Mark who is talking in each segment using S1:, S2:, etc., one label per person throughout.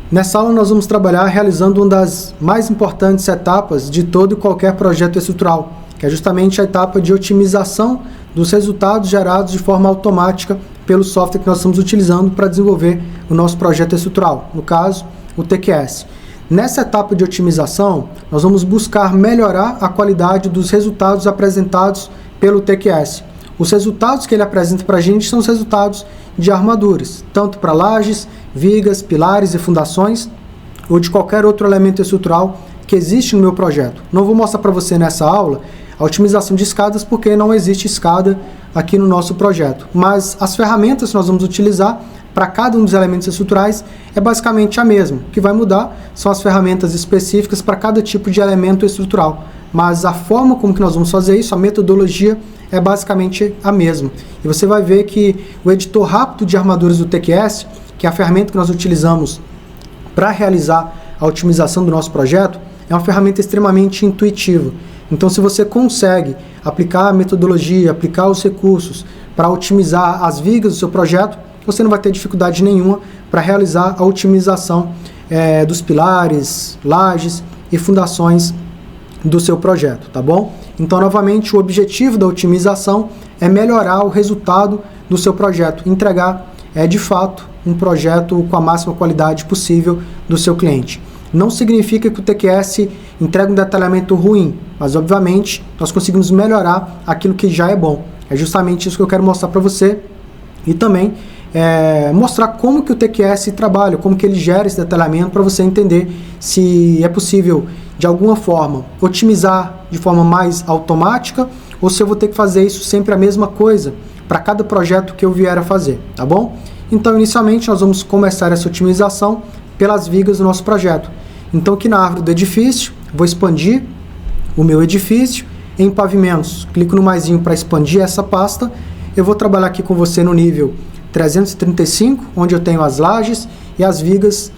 S1: Nessa aula nós vamos trabalhar realizando uma das mais importantes etapas de todo e qualquer projeto estrutural, que é justamente a etapa de otimização dos resultados gerados de forma automática pelo software que nós estamos utilizando para desenvolver o nosso projeto estrutural, no caso, o TQS. Nessa etapa de otimização, nós vamos buscar melhorar a qualidade dos resultados apresentados pelo TQS. Os resultados que ele apresenta para a gente são os resultados de armaduras, tanto para lajes, vigas, pilares e fundações, ou de qualquer outro elemento estrutural que existe no meu projeto. Não vou mostrar para você nessa aula a otimização de escadas, porque não existe escada aqui no nosso projeto. Mas as ferramentas que nós vamos utilizar para cada um dos elementos estruturais é basicamente a mesma. O que vai mudar são as ferramentas específicas para cada tipo de elemento estrutural. Mas a forma como que nós vamos fazer isso, a metodologia, é basicamente a mesma. E você vai ver que o editor rápido de armaduras do TQS, que é a ferramenta que nós utilizamos para realizar a otimização do nosso projeto, é uma ferramenta extremamente intuitiva. Então, se você consegue aplicar a metodologia, aplicar os recursos para otimizar as vigas do seu projeto, você não vai ter dificuldade nenhuma para realizar a otimização dos pilares, lajes e fundações do seu projeto, tá bom? Então, novamente, o objetivo da otimização é melhorar o resultado do seu projeto, entregar, de fato, um projeto com a máxima qualidade possível do seu cliente. Não significa que o TQS entrega um detalhamento ruim, mas, obviamente, nós conseguimos melhorar aquilo que já é bom. É justamente isso que eu quero mostrar para você e também mostrar como que o TQS trabalha, como que ele gera esse detalhamento para você entender se é possível, de alguma forma, otimizar de forma mais automática ou se eu vou ter que fazer isso sempre a mesma coisa para cada projeto que eu vier a fazer, tá bom? Então, inicialmente, nós vamos começar essa otimização pelas vigas do nosso projeto. Então, aqui na árvore do edifício, vou expandir o meu edifício em pavimentos. Clico no maisinho para expandir essa pasta. Eu vou trabalhar aqui com você no nível 335, onde eu tenho as lajes e as vigas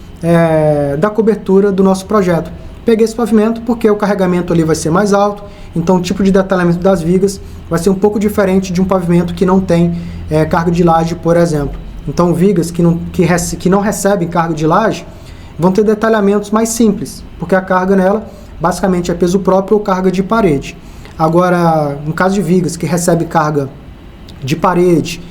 S1: da cobertura do nosso projeto. Peguei esse pavimento porque o carregamento ali vai ser mais alto, então o tipo de detalhamento das vigas vai ser um pouco diferente de um pavimento que não tem carga de laje, por exemplo. Então, vigas que não recebem carga de laje vão ter detalhamentos mais simples, porque a carga nela basicamente é peso próprio ou carga de parede. Agora, no caso de vigas que recebem carga de parede,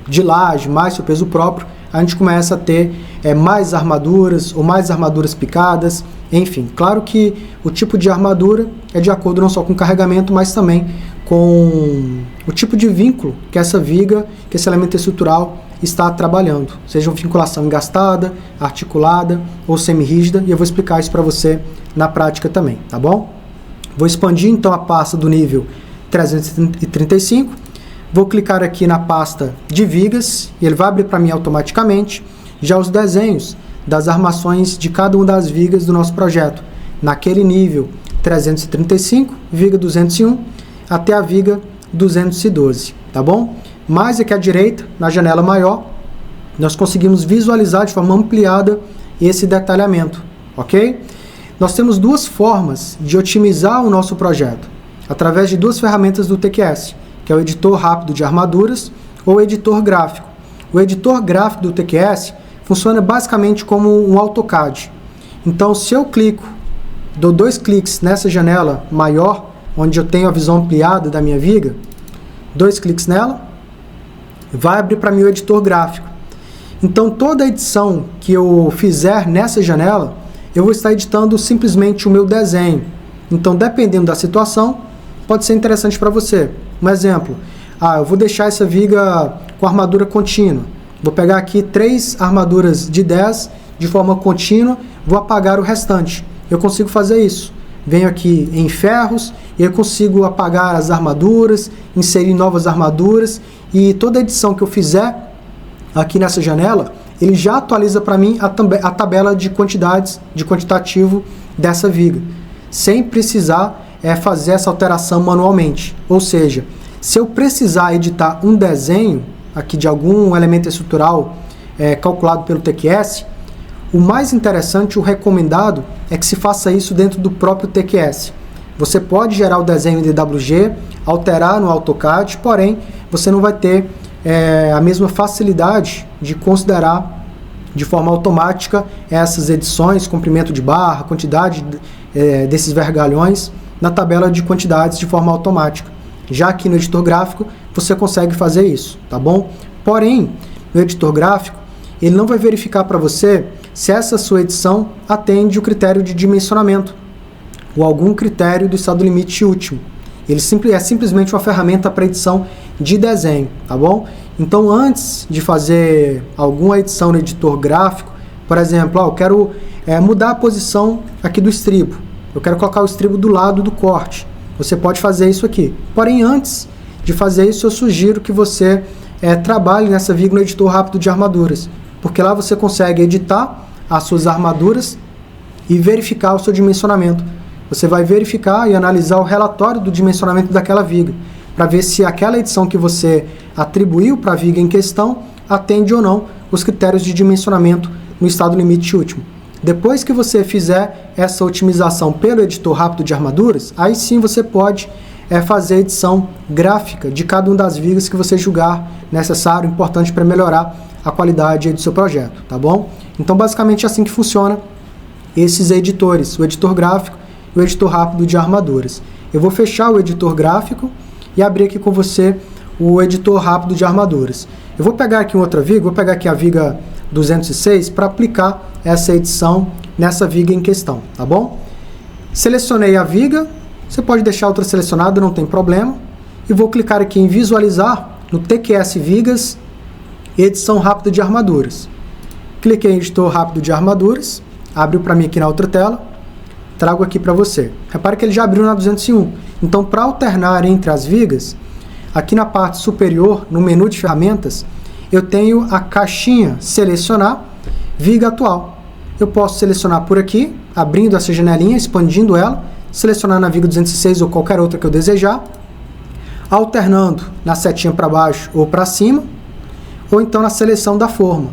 S1: de laje, mais seu peso próprio, a gente começa a ter mais armaduras ou mais armaduras picadas, enfim. Claro que o tipo de armadura é de acordo não só com o carregamento, mas também com o tipo de vínculo que essa viga, que esse elemento estrutural está trabalhando, seja uma vinculação engastada, articulada ou semi-rígida, e eu vou explicar isso para você na prática também, tá bom? Vou expandir então a pasta do nível 335, vou clicar aqui na pasta de vigas e ele vai abrir para mim automaticamente já os desenhos das armações de cada uma das vigas do nosso projeto, naquele nível 335, viga 201, até a viga 212, tá bom? Mais aqui à direita, na janela maior, nós conseguimos visualizar de forma ampliada esse detalhamento, ok? Nós temos duas formas de otimizar o nosso projeto, através de duas ferramentas do TQS, que é o editor rápido de armaduras ou o editor gráfico. O editor gráfico do TQS funciona basicamente como um AutoCAD. Então, se eu dou 2 cliques nessa janela maior, onde eu tenho a visão ampliada da minha viga, 2 cliques nela, vai abrir para mim o editor gráfico. Então, toda edição que eu fizer nessa janela, eu vou estar editando simplesmente o meu desenho. Então, dependendo da situação, pode ser interessante para você. Um exemplo, eu vou deixar essa viga com armadura contínua. Vou pegar aqui 3 armaduras de 10 de forma contínua, vou apagar o restante. Eu consigo fazer isso. Venho aqui em ferros e eu consigo apagar as armaduras, inserir novas armaduras, e toda edição que eu fizer aqui nessa janela, ele já atualiza para mim a tabela de quantidades, de quantitativo dessa viga, sem precisar fazer essa alteração manualmente. Ou seja, se eu precisar editar um desenho aqui de algum elemento estrutural calculado pelo TQS, o mais interessante, o recomendado, é que se faça isso dentro do próprio TQS. Você pode gerar o desenho em DWG, alterar no AutoCAD, porém, você não vai ter a mesma facilidade de considerar de forma automática essas edições, comprimento de barra, quantidade desses vergalhões na tabela de quantidades de forma automática. Já aqui no editor gráfico você consegue fazer isso, tá bom? Porém, no editor gráfico, ele não vai verificar para você se essa sua edição atende o critério de dimensionamento ou algum critério do estado limite último. Ele é simplesmente uma ferramenta para edição de desenho, tá bom? Então, antes de fazer alguma edição no editor gráfico, por exemplo, eu quero mudar a posição aqui do estribo. Eu quero colocar o estribo do lado do corte. Você pode fazer isso aqui. Porém, antes de fazer isso, eu sugiro que você trabalhe nessa viga no editor rápido de armaduras, porque lá você consegue editar as suas armaduras e verificar o seu dimensionamento. Você vai verificar e analisar o relatório do dimensionamento daquela viga, para ver se aquela edição que você atribuiu para a viga em questão atende ou não os critérios de dimensionamento no estado limite último. Depois que você fizer essa otimização pelo editor rápido de armaduras, aí sim você pode fazer a edição gráfica de cada uma das vigas que você julgar necessário, importante para melhorar a qualidade do seu projeto, tá bom? Então, basicamente é assim que funciona esses editores, o editor gráfico e o editor rápido de armaduras. Eu vou fechar o editor gráfico e abrir aqui com você o editor rápido de armaduras. Eu vou pegar aqui outra viga, vou pegar aqui a viga 206 para aplicar essa edição nessa viga em questão, tá bom? Selecionei a viga, você pode deixar outra selecionada, não tem problema, e vou clicar aqui em visualizar no TQS Vigas, edição rápida de armaduras. Cliquei em editor rápido de armaduras, abriu para mim aqui na outra tela, trago aqui para você. Repare que ele já abriu na 201. Então, para alternar entre as vigas, aqui na parte superior, no menu de ferramentas, eu tenho a caixinha selecionar viga atual. Eu posso selecionar por aqui, abrindo essa janelinha, expandindo ela, selecionar na viga 206 ou qualquer outra que eu desejar, alternando na setinha para baixo ou para cima, ou então na seleção da forma.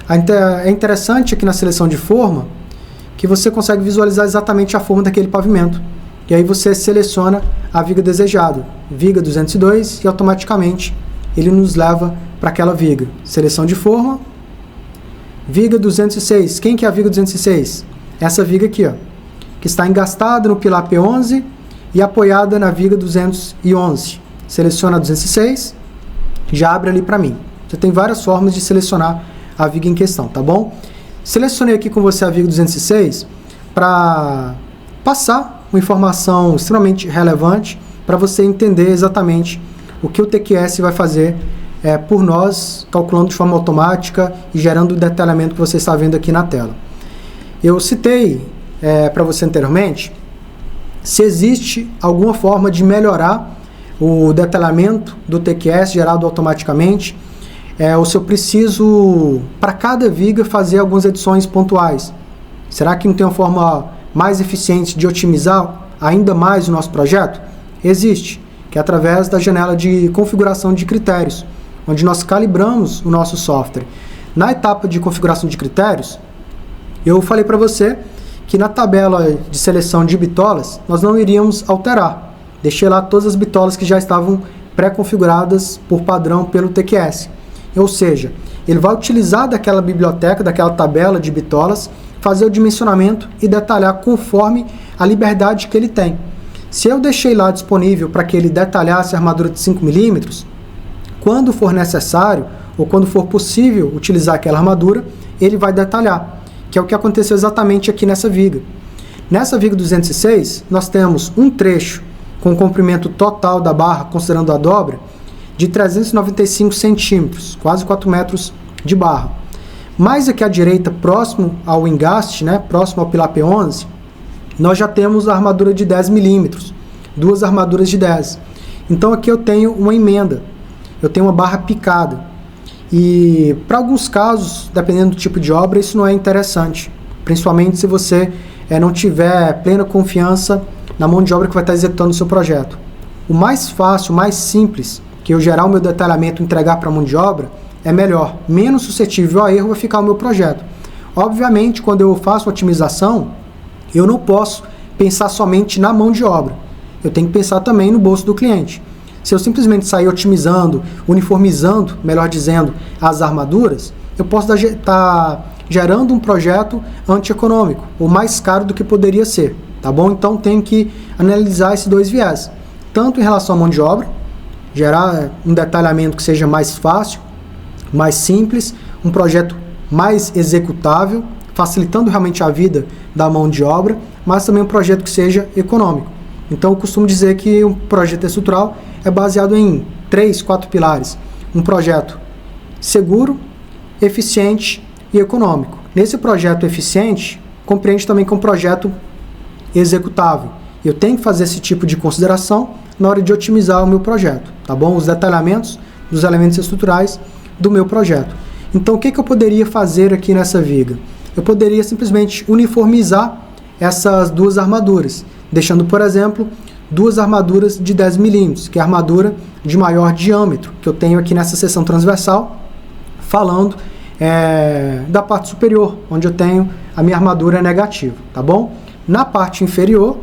S1: É interessante aqui na seleção de forma que você consegue visualizar exatamente a forma daquele pavimento. E aí você seleciona a viga desejada, viga 202, e automaticamente ele nos leva para aquela viga. Seleção de forma, viga 206. Quem que é a viga 206? Essa viga aqui, ó, que está engastada no pilar P11 e apoiada na viga 211. Seleciona a 206, já abre ali para mim. Você tem várias formas de selecionar a viga em questão, tá bom? Selecionei aqui com você a viga 206 para passar uma informação extremamente relevante para você entender exatamente o que o TQS vai fazer por nós, calculando de forma automática e gerando o detalhamento que você está vendo aqui na tela. Eu citei para você anteriormente se existe alguma forma de melhorar o detalhamento do TQS gerado automaticamente, ou se eu preciso, para cada viga, fazer algumas edições pontuais. Será que não tem uma forma mais eficiente de otimizar ainda mais o nosso projeto? Existe, que é através da janela de configuração de critérios, onde nós calibramos o nosso software. Na etapa de configuração de critérios, eu falei para você que na tabela de seleção de bitolas, nós não iríamos alterar. Deixei lá todas as bitolas que já estavam pré-configuradas por padrão pelo TQS. Ou seja, ele vai utilizar daquela biblioteca, daquela tabela de bitolas, fazer o dimensionamento e detalhar conforme a liberdade que ele tem. Se eu deixei lá disponível para que ele detalhasse a armadura de 5 mm, quando for necessário ou quando for possível utilizar aquela armadura, ele vai detalhar, que é o que aconteceu exatamente aqui nessa viga. Nessa viga 206, nós temos um trecho com o comprimento total da barra, considerando a dobra, de 395 centímetros, quase 4 metros de barra. Mais aqui à direita, próximo ao engaste, próximo ao pilar P11, nós já temos a armadura de 10 milímetros, duas armaduras de 10. Então aqui eu tenho uma emenda, eu tenho uma barra picada. E para alguns casos, dependendo do tipo de obra, isso não é interessante, principalmente se você não tiver plena confiança na mão de obra que vai estar executando o seu projeto. O mais fácil, o mais simples, que eu gerar o meu detalhamento e entregar para a mão de obra, é melhor, menos suscetível a erro vai ficar o meu projeto. Obviamente, quando eu faço otimização, eu não posso pensar somente na mão de obra. Eu tenho que pensar também no bolso do cliente. Se eu simplesmente sair otimizando, uniformizando, melhor dizendo, as armaduras, eu posso estar gerando um projeto antieconômico, ou mais caro do que poderia ser, tá bom? Então tem que analisar esses dois viés, tanto em relação à mão de obra, gerar um detalhamento que seja mais fácil, mais simples, um projeto mais executável, facilitando realmente a vida da mão de obra, mas também um projeto que seja econômico. Então eu costumo dizer que um projeto estrutural é baseado em 3, 4 pilares. Um projeto seguro, eficiente e econômico. Nesse projeto eficiente, compreende também que é um projeto executável. Eu tenho que fazer esse tipo de consideração na hora de otimizar o meu projeto, tá bom? Os detalhamentos dos elementos estruturais do meu projeto. Então, o que eu poderia fazer aqui nessa viga? Eu poderia simplesmente uniformizar essas duas armaduras, deixando, por exemplo, duas armaduras de 10 milímetros, que é a armadura de maior diâmetro, que eu tenho aqui nessa seção transversal, falando da parte superior, onde eu tenho a minha armadura negativa, tá bom? Na parte inferior,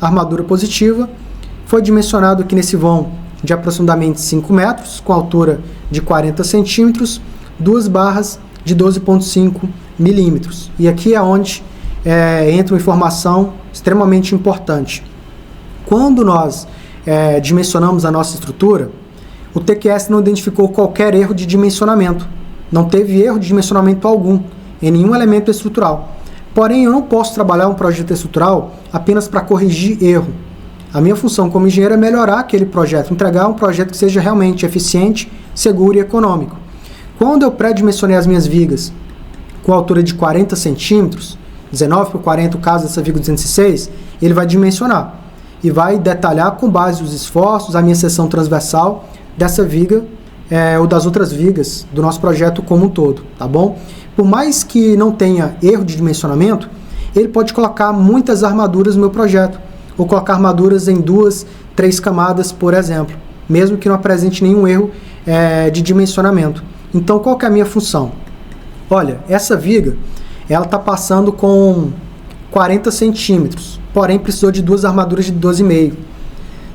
S1: a armadura positiva, foi dimensionado aqui nesse vão de aproximadamente 5 metros, com altura de 40 centímetros, duas barras de 12,5 milímetros. E aqui é onde entra uma informação extremamente importante. Quando nós dimensionamos a nossa estrutura, o TQS não identificou qualquer erro de dimensionamento. Não teve erro de dimensionamento algum em nenhum elemento estrutural. Porém, eu não posso trabalhar um projeto estrutural apenas para corrigir erro. A minha função como engenheiro é melhorar aquele projeto, entregar um projeto que seja realmente eficiente, seguro e econômico. Quando eu pré-dimensionei as minhas vigas com altura de 40 centímetros, 19 por 40, o caso dessa viga 206, ele vai dimensionar e vai detalhar com base nos esforços a minha seção transversal dessa viga ou das outras vigas do nosso projeto como um todo, tá bom? Por mais que não tenha erro de dimensionamento, ele pode colocar muitas armaduras no meu projeto, ou colocar armaduras em 2, 3 camadas, por exemplo, mesmo que não apresente nenhum erro de dimensionamento. Então, qual que é a minha função? Olha, essa viga, ela está passando com 40 centímetros, porém precisou de duas armaduras de 12,5.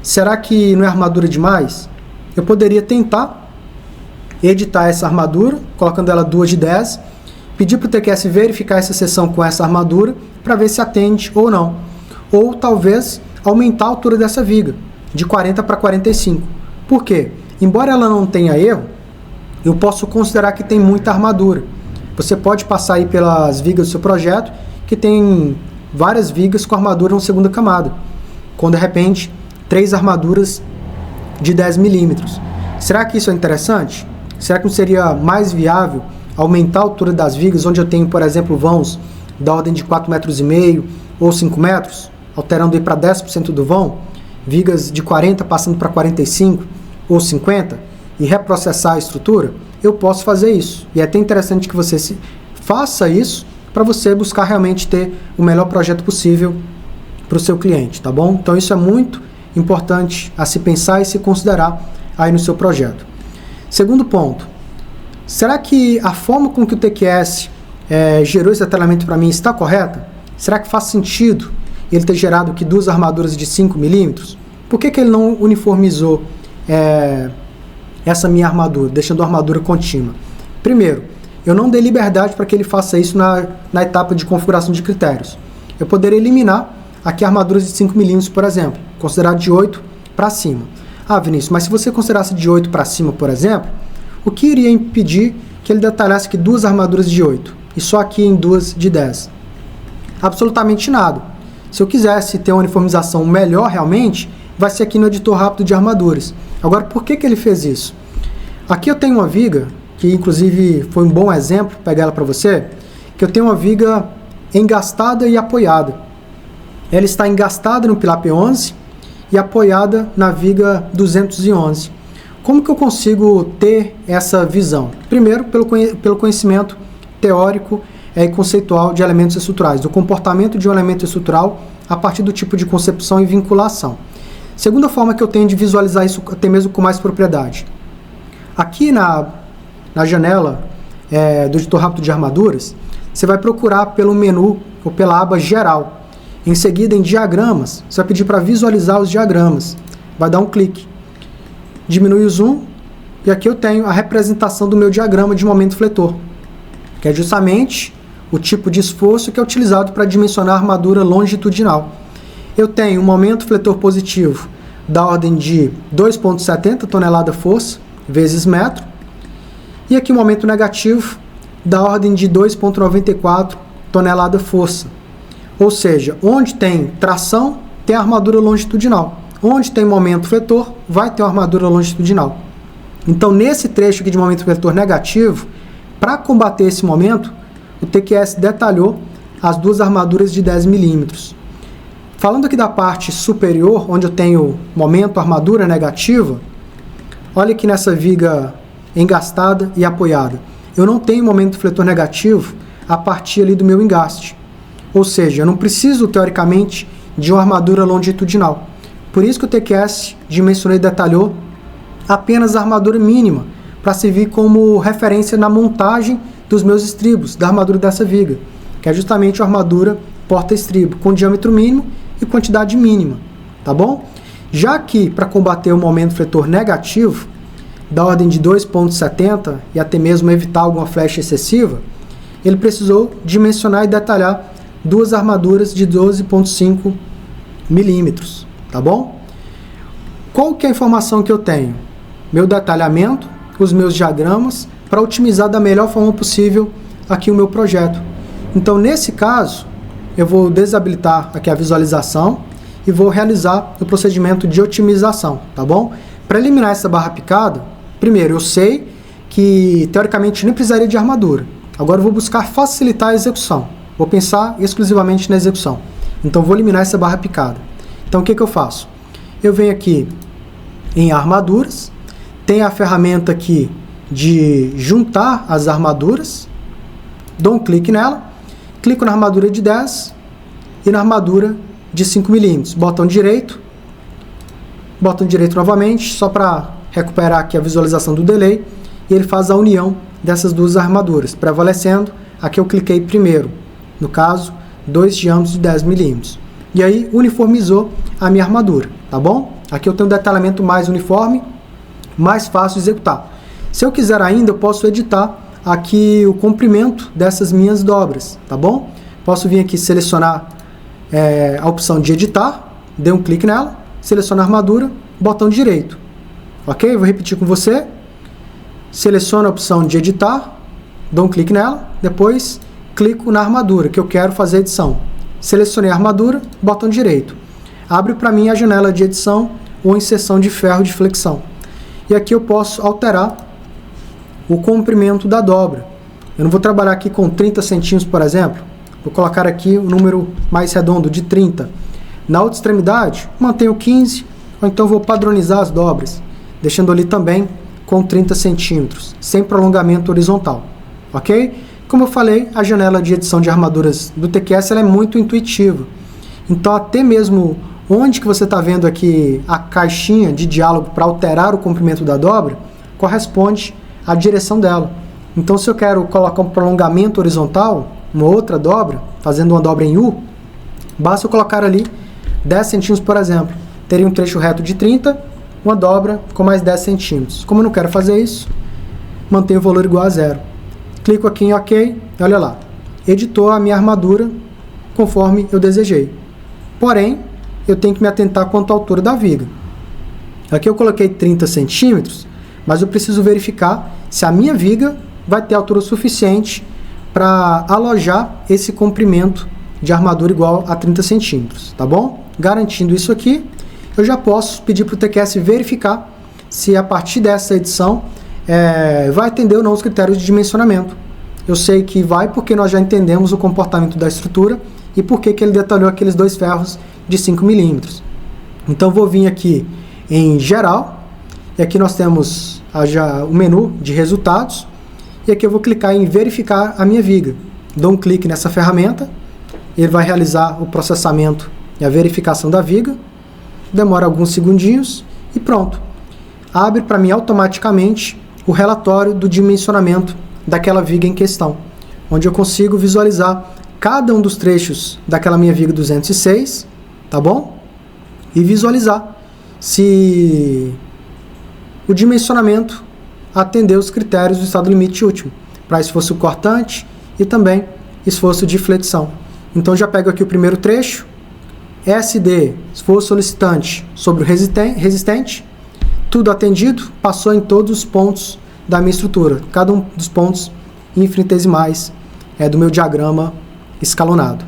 S1: Será que não é armadura demais? Eu poderia tentar editar essa armadura, colocando ela 2 de 10, pedir para o TQS verificar essa seção com essa armadura, para ver se atende ou não. Ou talvez aumentar a altura dessa viga, de 40 para 45. Por quê? Embora ela não tenha erro, eu posso considerar que tem muita armadura. Você pode passar aí pelas vigas do seu projeto, que tem várias vigas com armadura na segunda camada, com de repente 3 armaduras de 10 milímetros. Será que isso é interessante? Será que não seria mais viável aumentar a altura das vigas, onde eu tenho, por exemplo, vãos da ordem de 4,5 metros ou 5 metros, alterando aí para 10% do vão, vigas de 40 passando para 45 ou 50, e reprocessar a estrutura? Eu posso fazer isso. E é até interessante que você faça isso para você buscar realmente ter o melhor projeto possível para o seu cliente, tá bom? Então isso é muito importante a se pensar e se considerar aí no seu projeto. Segundo ponto, será que a forma com que o TQS gerou esse detalhamento para mim está correta? Será que faz sentido ele ter gerado aqui 2 armaduras de 5 milímetros? Por que ele não uniformizou essa minha armadura, deixando a armadura contínua? Primeiro, eu não dei liberdade para que ele faça isso na etapa de configuração de critérios. Eu poderia eliminar aqui armaduras de 5 milímetros, por exemplo, considerar de 8 para cima. Ah, Vinícius, mas se você considerasse de 8 para cima, por exemplo, o que iria impedir que ele detalhasse aqui 2 armaduras de 8 e só aqui em 2 de 10? Absolutamente nada. Se eu quisesse ter uma uniformização melhor realmente, vai ser aqui no editor rápido de armaduras. Agora, por que ele fez isso? Aqui eu tenho uma viga, que inclusive foi um bom exemplo, pegar ela para você, que eu tenho uma viga engastada e apoiada. Ela está engastada no pilar P11 e apoiada na viga 211. Como que eu consigo ter essa visão? Primeiro, pelo conhecimento teórico e conceitual de elementos estruturais, do comportamento de um elemento estrutural a partir do tipo de concepção e vinculação. Segunda forma que eu tenho de visualizar isso até mesmo com mais propriedade. Aqui na janela do editor rápido de armaduras, você vai procurar pelo menu ou pela aba geral. Em seguida, em diagramas, você vai pedir para visualizar os diagramas. Vai dar um clique. Diminui o zoom e aqui eu tenho a representação do meu diagrama de momento fletor, que é justamente o tipo de esforço que é utilizado para dimensionar a armadura longitudinal. Eu tenho um momento fletor positivo da ordem de 2,70 tonelada força vezes metro, e aqui o momento negativo da ordem de 2,94 tonelada força. Ou seja, onde tem tração, tem armadura longitudinal. Onde tem momento fletor, vai ter uma armadura longitudinal. Então, nesse trecho aqui de momento fletor negativo, para combater esse momento, o TQS detalhou as duas armaduras de 10 milímetros. Falando aqui da parte superior, onde eu tenho momento armadura negativa, olha aqui nessa viga engastada e apoiada. Eu não tenho momento fletor negativo a partir ali do meu engaste. Ou seja, eu não preciso, teoricamente, de uma armadura longitudinal. Por isso que o TQS dimensionou e detalhou apenas a armadura mínima, para servir como referência na montagem dos meus estribos, da armadura dessa viga, que é justamente a armadura porta-estribo, com diâmetro mínimo e quantidade mínima, tá bom? Já que, para combater o momento fletor negativo, da ordem de 2,70 e até mesmo evitar alguma flecha excessiva, ele precisou dimensionar e detalhar duas armaduras de 12,5 milímetros, tá bom? Qual que é a informação que eu tenho? Meu detalhamento, os meus diagramas, para otimizar da melhor forma possível aqui o meu projeto. Então, nesse caso, eu vou desabilitar aqui a visualização e vou realizar o procedimento de otimização, tá bom? Para eliminar essa barra picada, primeiro, eu sei que, teoricamente, nem precisaria de armadura. Agora, eu vou buscar facilitar a execução. Vou pensar exclusivamente na execução. Então, vou eliminar essa barra picada. Então, o que eu faço? Eu venho aqui em armaduras, tem a ferramenta aqui de juntar as armaduras, dou um clique nela, clico na armadura de 10 e na armadura de 5 milímetros. Botão direito novamente, só para recuperar aqui a visualização do delay, e ele faz a união dessas duas armaduras, prevalecendo a que eu cliquei primeiro, no caso, 2 diâmetros de 10 milímetros. E aí uniformizou a minha armadura, tá bom? Aqui eu tenho um detalhamento mais uniforme, mais fácil de executar. Se eu quiser ainda, eu posso editar aqui o comprimento dessas minhas dobras, tá bom? Posso vir aqui selecionar a opção de editar, dê um clique nela, selecionar a armadura, botão direito. Ok? Vou repetir com você. Seleciono a opção de editar, dou um clique nela, depois clico na armadura que eu quero fazer a edição. Selecionei a armadura, botão direito. Abre para mim a janela de edição ou inserção de ferro de flexão. E aqui eu posso alterar o comprimento da dobra. Eu não vou trabalhar aqui com 30 centímetros, por exemplo. Vou colocar aqui o número mais redondo, de 30. Na outra extremidade, mantenho 15, ou então vou padronizar as dobras, deixando ali também com 30 centímetros, sem prolongamento horizontal. Ok? Como eu falei, a janela de edição de armaduras do TQS ela é muito intuitiva. Então, até mesmo onde que você está vendo aqui a caixinha de diálogo para alterar o comprimento da dobra, corresponde à direção dela. Então, se eu quero colocar um prolongamento horizontal, uma outra dobra, fazendo uma dobra em U, basta eu colocar ali 10 centímetros, por exemplo. Teria um trecho reto de 30, uma dobra com mais 10 centímetros. Como eu não quero fazer isso, mantenho o valor igual a 0. Clico aqui em OK, olha lá. Editou a minha armadura conforme eu desejei. Porém, eu tenho que me atentar quanto à altura da viga. Aqui eu coloquei 30 centímetros, mas eu preciso verificar se a minha viga vai ter altura suficiente para alojar esse comprimento de armadura igual a 30 centímetros, tá bom? Garantindo isso aqui, eu já posso pedir para o TQS verificar se a partir dessa edição vai atender ou não os critérios de dimensionamento. Eu sei que vai porque nós já entendemos o comportamento da estrutura e por que ele detalhou aqueles dois ferros de 5 milímetros. Então vou vir aqui em geral, e aqui nós temos já o menu de resultados, e aqui eu vou clicar em verificar a minha viga. Dou um clique nessa ferramenta, ele vai realizar o processamento e a verificação da viga, demora alguns segundinhos e pronto. Abre para mim automaticamente o relatório do dimensionamento daquela viga em questão, onde eu consigo visualizar cada um dos trechos daquela minha viga 206, tá bom? E visualizar se o dimensionamento atendeu os critérios do estado limite último, para se fosse o cortante e também esforço de flexão. Então já pego aqui o primeiro trecho, SD, esforço solicitante sobre o resistente, tudo atendido, passou em todos os pontos da minha estrutura, cada um dos pontos infinitesimais do meu diagrama escalonado.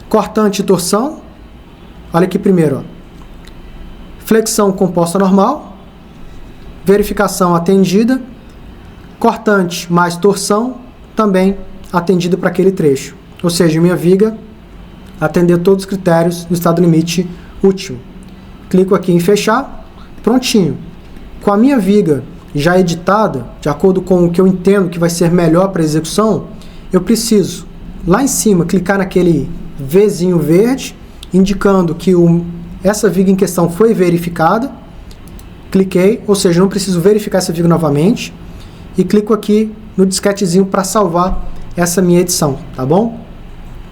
S1: Cortante e torção, olha aqui primeiro, ó. Flexão composta normal, verificação atendida, cortante mais torção, também atendida para aquele trecho. Ou seja, minha viga atendeu todos os critérios do estado limite útil. Clico aqui em fechar, prontinho. Com a minha viga já editada, de acordo com o que eu entendo que vai ser melhor para execução, eu preciso, lá em cima, clicar naquele Vzinho verde, indicando que essa viga em questão foi verificada. Cliquei, ou seja, não preciso verificar essa viga novamente. E clico aqui no disquetezinho para salvar essa minha edição, tá bom?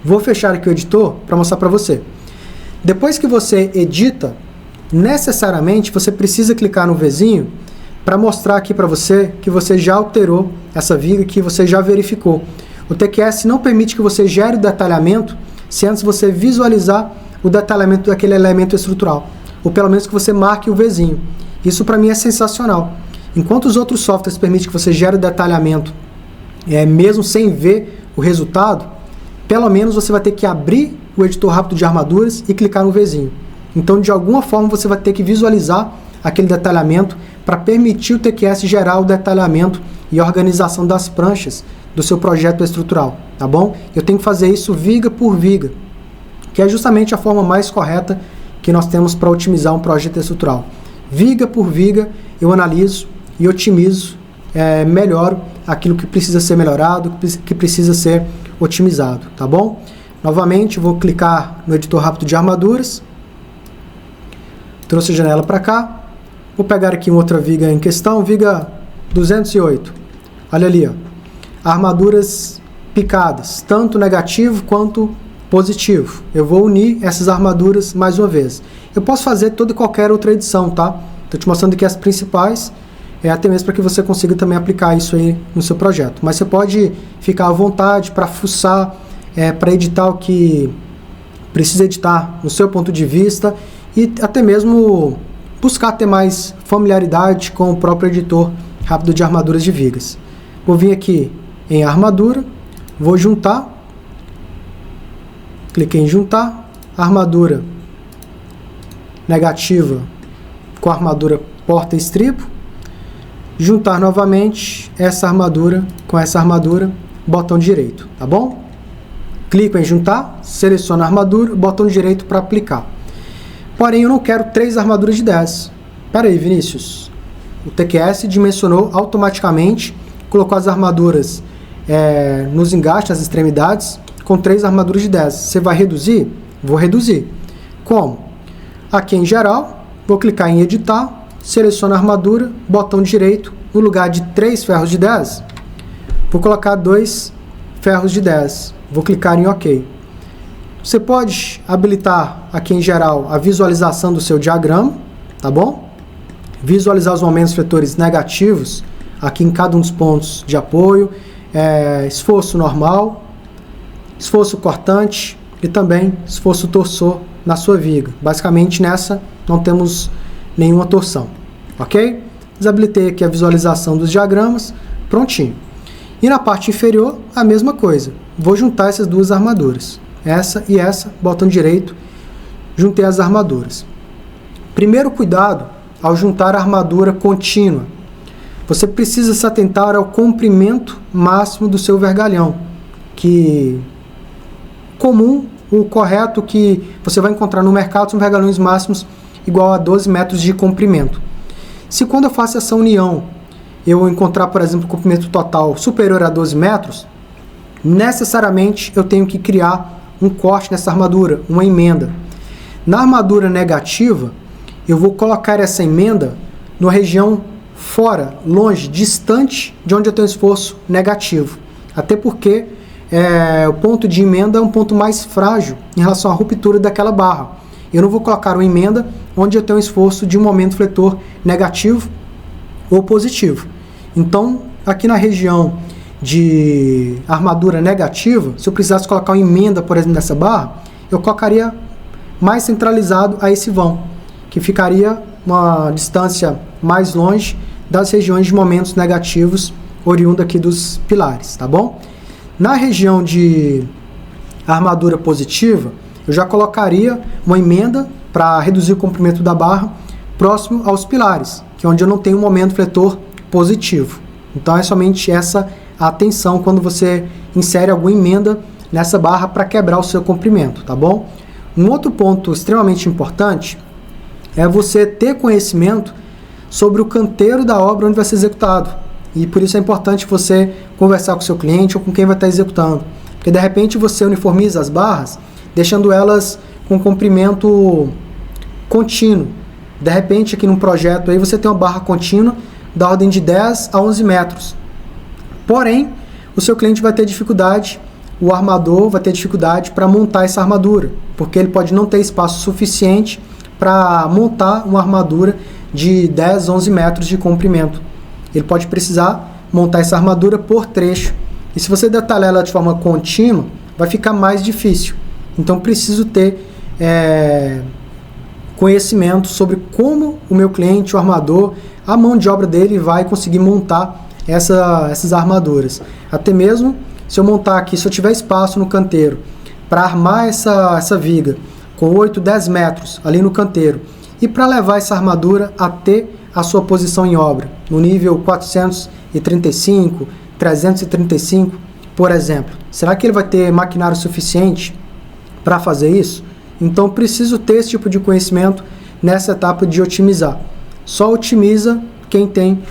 S1: Vou fechar aqui o editor para mostrar para você. Depois que você edita, necessariamente você precisa clicar no Vzinho para mostrar aqui para você que você já alterou essa viga, que você já verificou. O TQS não permite que você gere o detalhamento se antes você visualizar o detalhamento daquele elemento estrutural, ou pelo menos que você marque o Vzinho. Isso para mim é sensacional. Enquanto os outros softwares permitem que você gere o detalhamento, mesmo sem ver o resultado, pelo menos você vai ter que abrir o editor rápido de armaduras e clicar no Vzinho. Então, de alguma forma, você vai ter que visualizar aquele detalhamento para permitir o TQS gerar o detalhamento e a organização das pranchas do seu projeto estrutural, tá bom? Eu tenho que fazer isso viga por viga, que é justamente a forma mais correta que nós temos para otimizar um projeto estrutural. Viga por viga, eu analiso e otimizo, melhoro aquilo que precisa ser melhorado, que precisa ser otimizado, tá bom? Novamente, vou clicar no editor rápido de armaduras, trouxe a janela para cá, vou pegar aqui uma outra viga em questão, viga 208, olha ali, ó, armaduras picadas, tanto negativo quanto positivo. Eu vou unir essas armaduras mais uma vez. Eu posso fazer toda e qualquer outra edição, tá? Estou te mostrando aqui as principais, até mesmo para que você consiga também aplicar isso aí no seu projeto. Mas você pode ficar à vontade para fuçar, para editar o que precisa editar no seu ponto de vista e até mesmo buscar ter mais familiaridade com o próprio editor rápido de armaduras de vigas. Vou vir aqui em armadura, vou juntar, cliquei em juntar, armadura negativa com a armadura porta e estribo, juntar novamente essa armadura com essa armadura, botão direito, tá bom? Clico em juntar, seleciono a armadura, botão direito para aplicar. Porém, eu não quero 3 armaduras de 10. Espera aí, Vinícius. O TQS dimensionou automaticamente, colocou as armaduras nos engastes, nas extremidades, com 3 armaduras de 10. Você vai reduzir? Vou reduzir. Como? Aqui em geral, vou clicar em editar, seleciono a armadura, botão direito, no lugar de 3 ferros de 10, vou colocar 2 ferros de 10. Vou clicar em OK. Você pode habilitar aqui em geral a visualização do seu diagrama, tá bom? Visualizar os momentos fletores negativos aqui em cada um dos pontos de apoio, esforço normal, esforço cortante e também esforço torsor na sua viga. Basicamente nessa não temos nenhuma torção, ok? Desabilitei aqui a visualização dos diagramas, prontinho. E na parte inferior a mesma coisa, vou juntar essas duas armaduras, essa e essa, botão direito, juntei as armaduras. Primeiro cuidado ao juntar a armadura contínua, você precisa se atentar ao comprimento máximo do seu vergalhão, que comum, o correto que você vai encontrar no mercado são vergalhões máximos igual a 12 metros de comprimento. Se quando eu faço essa união, eu encontrar, por exemplo, o comprimento total superior a 12 metros, necessariamente eu tenho que criar um corte nessa armadura, uma emenda. Na armadura negativa, eu vou colocar essa emenda na região fora, longe, distante de onde eu tenho esforço negativo. Até porque o ponto de emenda é um ponto mais frágil em relação à ruptura daquela barra. Eu não vou colocar uma emenda onde eu tenho esforço de um momento fletor negativo ou positivo. Então, aqui na região de armadura negativa, se eu precisasse colocar uma emenda, por exemplo, nessa barra, eu colocaria mais centralizado a esse vão, que ficaria uma distância mais longe das regiões de momentos negativos oriundo aqui dos pilares, tá bom? Na região de armadura positiva, eu já colocaria uma emenda para reduzir o comprimento da barra próximo aos pilares, que é onde eu não tenho um momento fletor positivo. Então é somente essa a atenção quando você insere alguma emenda nessa barra para quebrar o seu comprimento, tá bom? Um outro ponto extremamente importante é você ter conhecimento sobre o canteiro da obra onde vai ser executado. E por isso é importante você conversar com o seu cliente ou com quem vai estar executando. Porque de repente você uniformiza as barras, deixando elas com comprimento contínuo. De repente aqui num projeto aí você tem uma barra contínua da ordem de 10 a 11 metros. Porém, o seu cliente vai ter dificuldade, o armador vai ter dificuldade para montar essa armadura, porque ele pode não ter espaço suficiente para montar uma armadura de 10, 11 metros de comprimento. Ele pode precisar montar essa armadura por trecho. E se você detalhar ela de forma contínua, vai ficar mais difícil. Então, preciso ter conhecimento sobre como o meu cliente, o armador, a mão de obra dele vai conseguir montar essas armaduras. Até mesmo se eu montar aqui, se eu tiver espaço no canteiro para armar essa viga com 8, 10 metros ali no canteiro e para levar essa armadura até a sua posição em obra, no nível 435, 335, por exemplo. Será que ele vai ter maquinário suficiente para fazer isso? Então, preciso ter esse tipo de conhecimento nessa etapa de otimizar. Só otimiza quem tem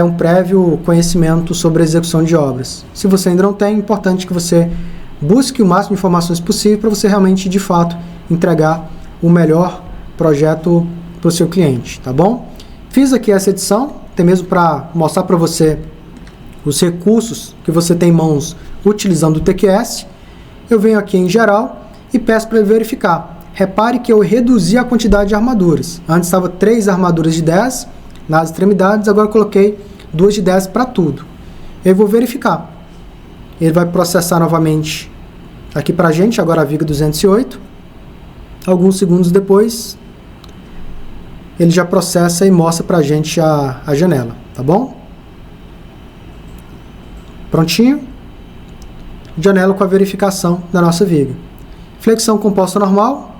S1: um prévio conhecimento sobre a execução de obras. Se você ainda não tem, é importante que você busque o máximo de informações possível para você realmente, de fato, entregar o melhor projeto para o seu cliente, tá bom? Fiz aqui essa edição, até mesmo para mostrar para você os recursos que você tem em mãos utilizando o TQS. Eu venho aqui em geral e peço para verificar. Repare que eu reduzi a quantidade de armaduras. Antes estava 3 armaduras de 10 nas extremidades, agora eu coloquei 2 de 10 para tudo. Eu vou verificar. Ele vai processar novamente aqui para a gente, agora a viga 208. Alguns segundos depois, ele já processa e mostra para a gente a janela, tá bom? Prontinho. Janela com a verificação da nossa viga. Flexão composta normal.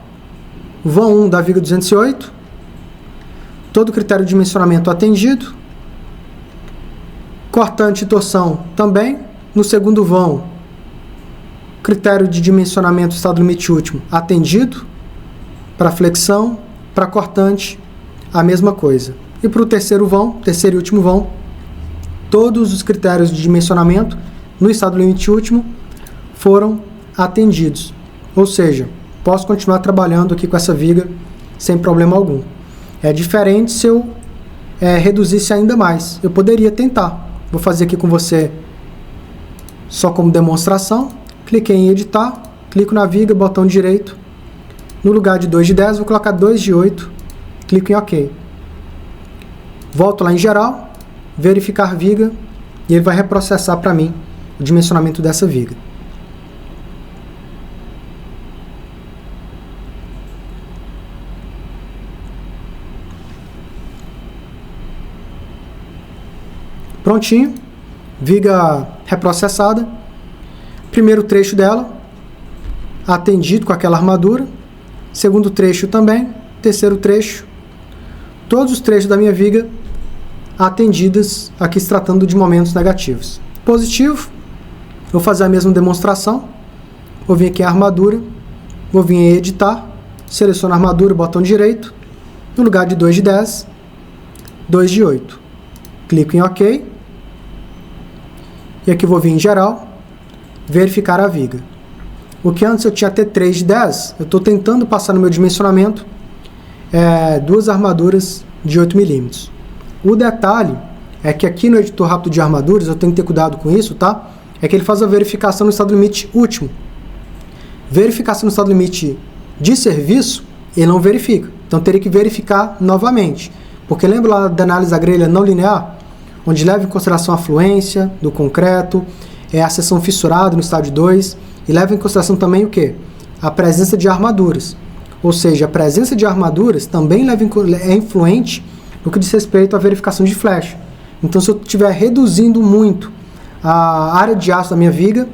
S1: Vão 1 da viga 208. Todo o critério de dimensionamento atendido. Cortante e torção também. No segundo vão, critério de dimensionamento estado limite último atendido. Para flexão, para cortante, a mesma coisa. E para o terceiro vão, terceiro e último vão, todos os critérios de dimensionamento no estado limite último foram atendidos. Ou seja, posso continuar trabalhando aqui com essa viga sem problema algum. É diferente se eu reduzisse ainda mais. Eu poderia tentar. Vou fazer aqui com você só como demonstração. Cliquei em editar, clico na viga, botão direito. No lugar de 2 de 10, vou colocar 2 de 8. Clico em OK. Volto lá em geral, verificar viga, e ele vai reprocessar para mim o dimensionamento dessa viga. Prontinho, viga reprocessada. Primeiro trecho dela, atendido com aquela armadura. Segundo trecho também. Terceiro trecho. Todos os trechos da minha viga atendidas, aqui se tratando de momentos negativos. Positivo, vou fazer a mesma demonstração. Vou vir aqui em armadura, vou vir em editar, seleciono a armadura, botão direito. No lugar de 2 de 10, 2 de 8. Clico em OK. E aqui vou vir em geral, verificar a viga. O que antes eu tinha até 3 de 10, eu estou tentando passar no meu dimensionamento 2 armaduras de 8 milímetros. O detalhe é que aqui no editor rápido de armaduras, eu tenho que ter cuidado com isso, tá? É que ele faz a verificação no estado limite último. Verificação no estado limite de serviço, ele não verifica. Então teria que verificar novamente. Porque lembra lá da análise da grelha não linear? Onde leva em consideração a fluência do concreto, é a seção fissurada no estádio 2, e leva em consideração também o quê? A presença de armaduras. Ou seja, a presença de armaduras também é influente no que diz respeito à verificação de flecha. Então, se eu estiver reduzindo muito a área de aço da minha viga,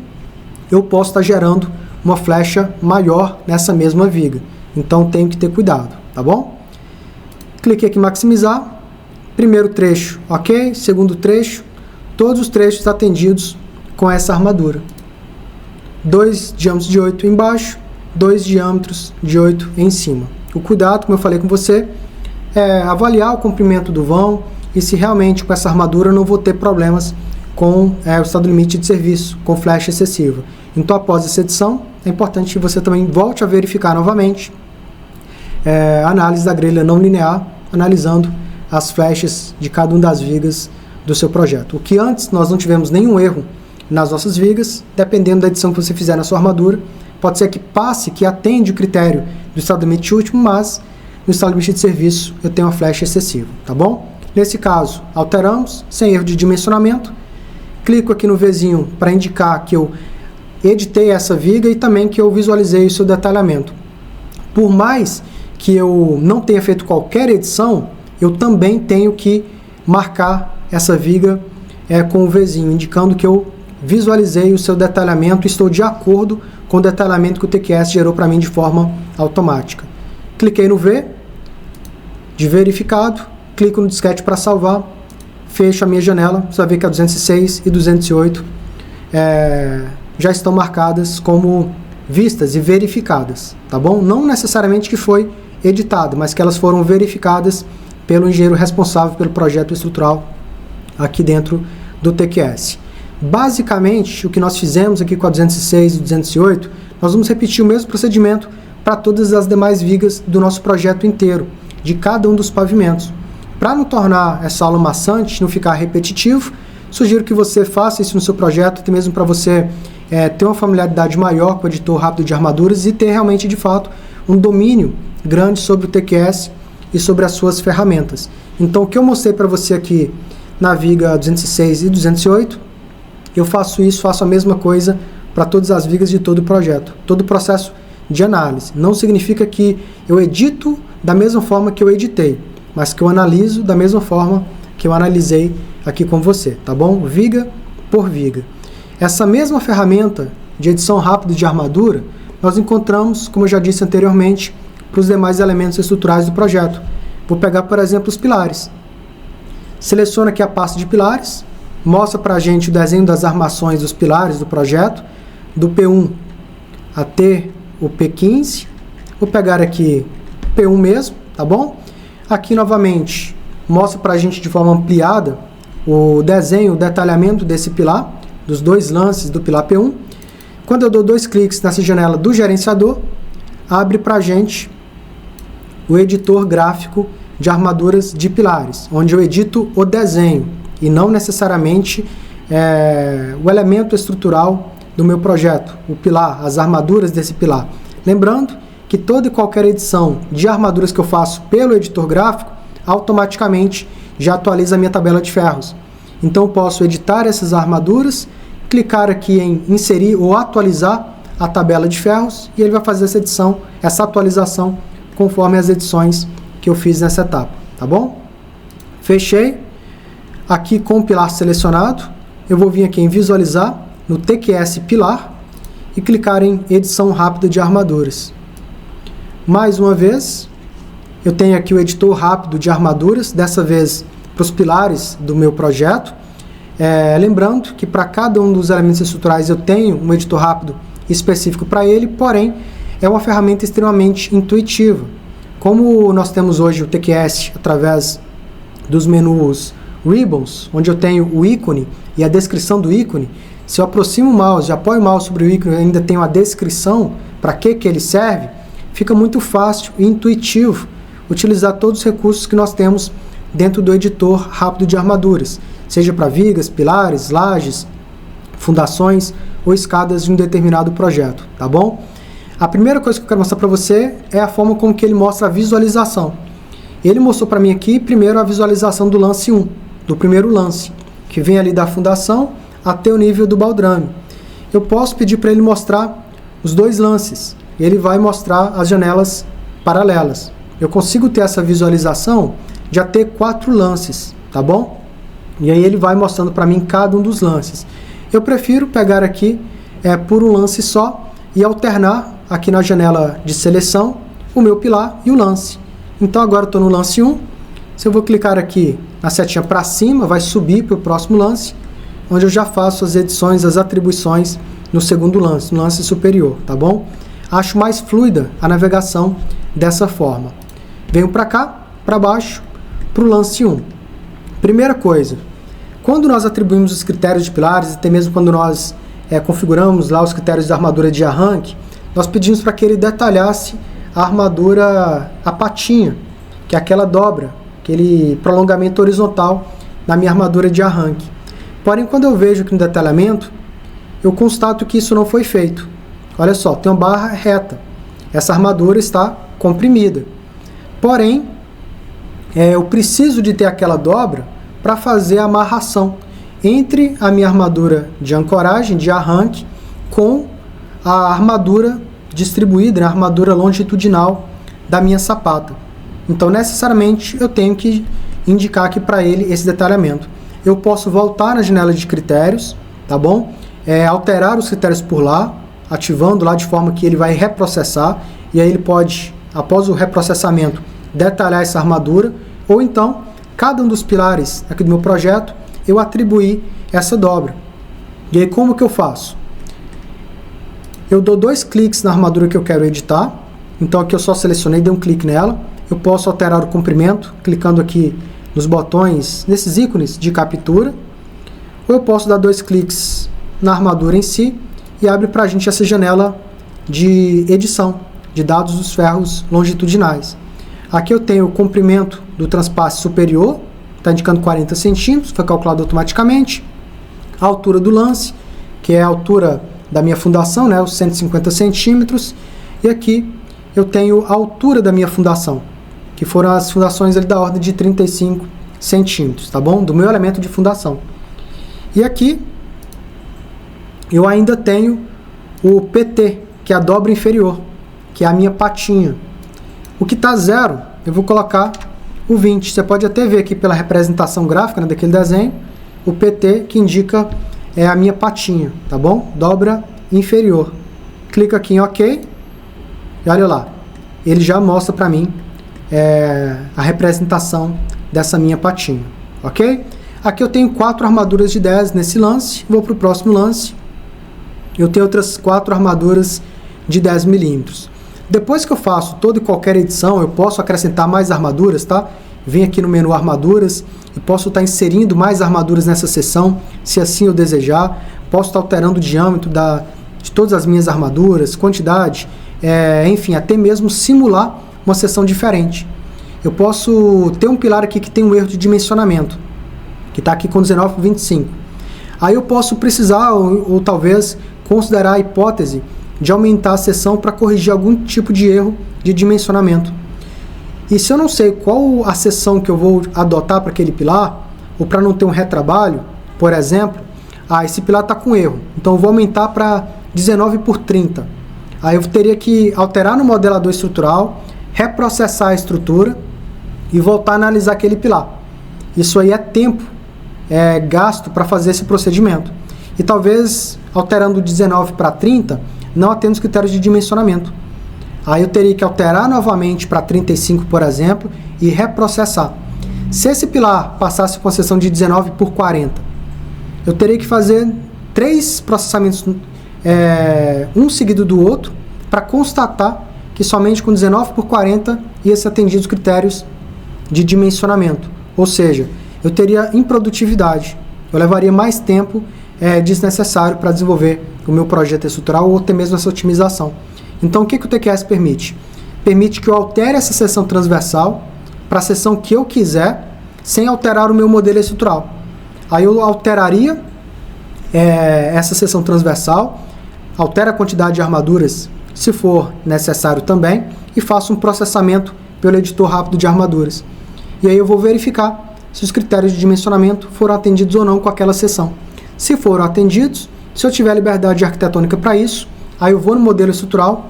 S1: eu posso estar gerando uma flecha maior nessa mesma viga. Então, tenho que ter cuidado, tá bom? Cliquei aqui em maximizar. Primeiro trecho, ok. Segundo trecho, todos os trechos atendidos com essa armadura. 2 diâmetros de 8 embaixo, 2 diâmetros de 8 em cima. O cuidado, como eu falei com você, é avaliar o comprimento do vão e se realmente com essa armadura eu não vou ter problemas com o estado limite de serviço, com flecha excessiva. Então, após essa edição, é importante que você também volte a verificar novamente a análise da grelha não linear, analisando as flechas de cada uma das vigas do seu projeto. O que antes nós não tivemos nenhum erro nas nossas vigas, dependendo da edição que você fizer na sua armadura, pode ser que passe, que atende o critério do estado limite último, mas no estado limite de serviço eu tenho uma flecha excessiva, tá bom? Nesse caso, alteramos, sem erro de dimensionamento, clico aqui no Vzinho para indicar que eu editei essa viga e também que eu visualizei o seu detalhamento. Por mais que eu não tenha feito qualquer edição, eu também tenho que marcar essa viga com o Vzinho, indicando que eu visualizei o seu detalhamento e estou de acordo com o detalhamento que o TQS gerou para mim de forma automática. Cliquei no V, de verificado, clico no disquete para salvar, fecho a minha janela, você vai ver que a 206 e 208 já estão marcadas como vistas e verificadas, tá bom? Não necessariamente que foi editado, mas que elas foram verificadas pelo engenheiro responsável pelo projeto estrutural aqui dentro do TQS. Basicamente, o que nós fizemos aqui com a 206 e 208, nós vamos repetir o mesmo procedimento para todas as demais vigas do nosso projeto inteiro, de cada um dos pavimentos. Para não tornar essa aula maçante, não ficar repetitivo, sugiro que você faça isso no seu projeto, até mesmo para você ter uma familiaridade maior com o editor rápido de armaduras e ter realmente, de fato, um domínio grande sobre o TQS e sobre as suas ferramentas. Então, o que eu mostrei para você aqui na viga 206 e 208, eu faço a mesma coisa para todas as vigas de todo o projeto, todo o processo de análise. Não significa que eu edito da mesma forma que eu editei, mas que eu analiso da mesma forma que eu analisei aqui com você, tá bom? Viga por viga. Essa mesma ferramenta de edição rápida de armadura, nós encontramos, como eu já disse anteriormente, para os demais elementos estruturais do projeto. Vou pegar, por exemplo, os pilares. Seleciono aqui a pasta de pilares, mostra para a gente o desenho das armações dos pilares do projeto, do P1 até o P15. Vou pegar aqui P1 mesmo, tá bom? Aqui novamente mostra para a gente de forma ampliada o desenho, o detalhamento desse pilar, dos dois lances do pilar P1. Quando eu dou 2 cliques nessa janela do gerenciador, abre para a gente o editor gráfico de armaduras de pilares, onde eu edito o desenho e não necessariamente o elemento estrutural do meu projeto, o pilar, as armaduras desse pilar. Lembrando que toda e qualquer edição de armaduras que eu faço pelo editor gráfico, automaticamente já atualiza a minha tabela de ferros. Então eu posso editar essas armaduras, clicar aqui em inserir ou atualizar a tabela de ferros e ele vai fazer essa edição, essa atualização conforme as edições que eu fiz nessa etapa, tá bom? Fechei. Aqui com o pilar selecionado, eu vou vir aqui em visualizar no TQS pilar e clicar em edição rápida de armaduras. Mais uma vez, eu tenho aqui o editor rápido de armaduras, dessa vez para os pilares do meu projeto. Lembrando que para cada um dos elementos estruturais eu tenho um editor rápido específico para ele, porém é uma ferramenta extremamente intuitiva. Como nós temos hoje o TQS através dos menus Ribbons, onde eu tenho o ícone e a descrição do ícone, se eu aproximo o mouse, apoio o mouse sobre o ícone e ainda tenho a descrição para que ele serve, fica muito fácil e intuitivo utilizar todos os recursos que nós temos dentro do editor rápido de armaduras, seja para vigas, pilares, lajes, fundações ou escadas de um determinado projeto, tá bom? A primeira coisa que eu quero mostrar para você é a forma como que ele mostra a visualização. Ele mostrou para mim aqui, primeiro, a visualização do lance 1, do primeiro lance, que vem ali da fundação até o nível do baldrame. Eu posso pedir para ele mostrar os dois lances. Ele vai mostrar as janelas paralelas. Eu consigo ter essa visualização de até 4 lances, tá bom? E aí ele vai mostrando para mim cada um dos lances. Eu prefiro pegar aqui por um lance só e alternar aqui na janela de seleção o meu pilar e o lance. Então agora eu estou no lance 1. Se eu vou clicar aqui na setinha para cima, vai subir para o próximo lance, onde eu já faço as edições, as atribuições no segundo lance, no lance superior, tá bom? Acho mais fluida a navegação dessa forma. Venho para cá, para baixo, para o lance 1. Primeira coisa, quando nós atribuímos os critérios de pilares, até mesmo quando nós configuramos lá os critérios de armadura de arranque, nós pedimos para que ele detalhasse a armadura, a patinha, que é aquela dobra, aquele prolongamento horizontal na minha armadura de arranque. Porém, quando eu vejo aqui no detalhamento, eu constato que isso não foi feito. Olha só, tem uma barra reta. Essa armadura está comprimida. Porém, eu preciso de ter aquela dobra para fazer a amarração entre a minha armadura de ancoragem, de arranque, com a armadura distribuída, a armadura longitudinal da minha sapata. Então, necessariamente, eu tenho que indicar aqui para ele esse detalhamento. Eu posso voltar na janela de critérios, tá bom? Alterar os critérios por lá, ativando lá de forma que ele vai reprocessar, e aí ele pode, após o reprocessamento, detalhar essa armadura, ou então, cada um dos pilares aqui do meu projeto, eu atribuir essa dobra. E aí, como que eu faço? Eu dou 2 cliques na armadura que eu quero editar. Então aqui eu só selecionei, dei um clique nela. Eu posso alterar o comprimento, clicando aqui nos botões, nesses ícones de captura. Ou eu posso dar 2 cliques na armadura em si e abre para a gente essa janela de edição de dados dos ferros longitudinais. Aqui eu tenho o comprimento do transpasse superior, está indicando 40 centímetros, foi calculado automaticamente. A altura do lance, que é a altura da minha fundação, né, os 150 centímetros. E aqui eu tenho a altura da minha fundação, que foram as fundações ali da ordem de 35 centímetros, tá bom? Do meu elemento de fundação. E aqui eu ainda tenho o PT, que é a dobra inferior, que é a minha patinha. O que está 0, eu vou colocar o 20. Você pode até ver aqui pela representação gráfica, né, daquele desenho, o PT que indica a minha patinha, tá bom? Dobra inferior. Clica aqui em OK e olha lá, ele já mostra para mim a representação dessa minha patinha, ok? Aqui eu tenho 4 armaduras de 10 nesse lance, vou para o próximo lance, eu tenho outras 4 armaduras de 10 milímetros. Depois que eu faço toda e qualquer edição, eu posso acrescentar mais armaduras, tá? Venho aqui no menu armaduras e posso estar inserindo mais armaduras nessa seção, se assim eu desejar. Posso estar alterando o diâmetro de todas as minhas armaduras, quantidade, enfim, até mesmo simular uma seção diferente. Eu posso ter um pilar aqui que tem um erro de dimensionamento, que está aqui com 19,25. Aí eu posso precisar, ou talvez, considerar a hipótese de aumentar a seção para corrigir algum tipo de erro de dimensionamento. E se eu não sei qual a seção que eu vou adotar para aquele pilar, ou para não ter um retrabalho, por exemplo, esse pilar está com erro, então eu vou aumentar para 19 por 30. Aí eu teria que alterar no modelador estrutural, reprocessar a estrutura e voltar a analisar aquele pilar. Isso aí é tempo gasto para fazer esse procedimento. E talvez, alterando 19 para 30, não atenda os critérios de dimensionamento. Aí eu teria que alterar novamente para 35, por exemplo, e reprocessar. Se esse pilar passasse com a seção de 19 por 40, eu teria que fazer 3 processamentos, um seguido do outro, para constatar que somente com 19 por 40 ia ser atendido os critérios de dimensionamento. Ou seja, eu teria improdutividade. Eu levaria mais tempo desnecessário para desenvolver o meu projeto estrutural ou até mesmo essa otimização. Então, o que o TQS permite? Permite que eu altere essa seção transversal para a seção que eu quiser, sem alterar o meu modelo estrutural. Aí eu alteraria essa seção transversal, altero a quantidade de armaduras, se for necessário também, e faço um processamento pelo editor rápido de armaduras. E aí eu vou verificar se os critérios de dimensionamento foram atendidos ou não com aquela seção. Se foram atendidos, se eu tiver liberdade arquitetônica para isso, aí eu vou no modelo estrutural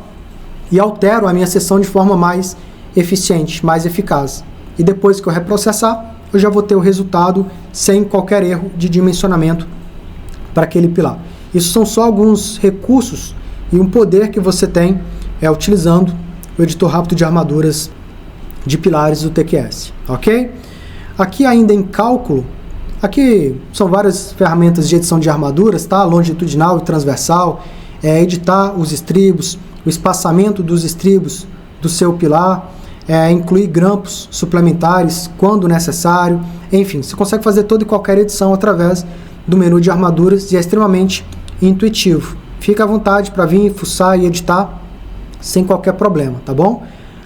S1: e altero a minha seção de forma mais eficiente, mais eficaz. E depois que eu reprocessar, eu já vou ter o resultado sem qualquer erro de dimensionamento para aquele pilar. Isso são só alguns recursos e um poder que você tem utilizando o editor rápido de armaduras de pilares do TQS, ok? Aqui ainda em cálculo, aqui são várias ferramentas de edição de armaduras, tá? Longitudinal e transversal, editar os estribos, o espaçamento dos estribos do seu pilar, incluir grampos suplementares quando necessário, enfim, você consegue fazer toda e qualquer edição através do menu de armaduras e é extremamente intuitivo. Fica à vontade para vir, fuçar e editar sem qualquer problema, tá bom?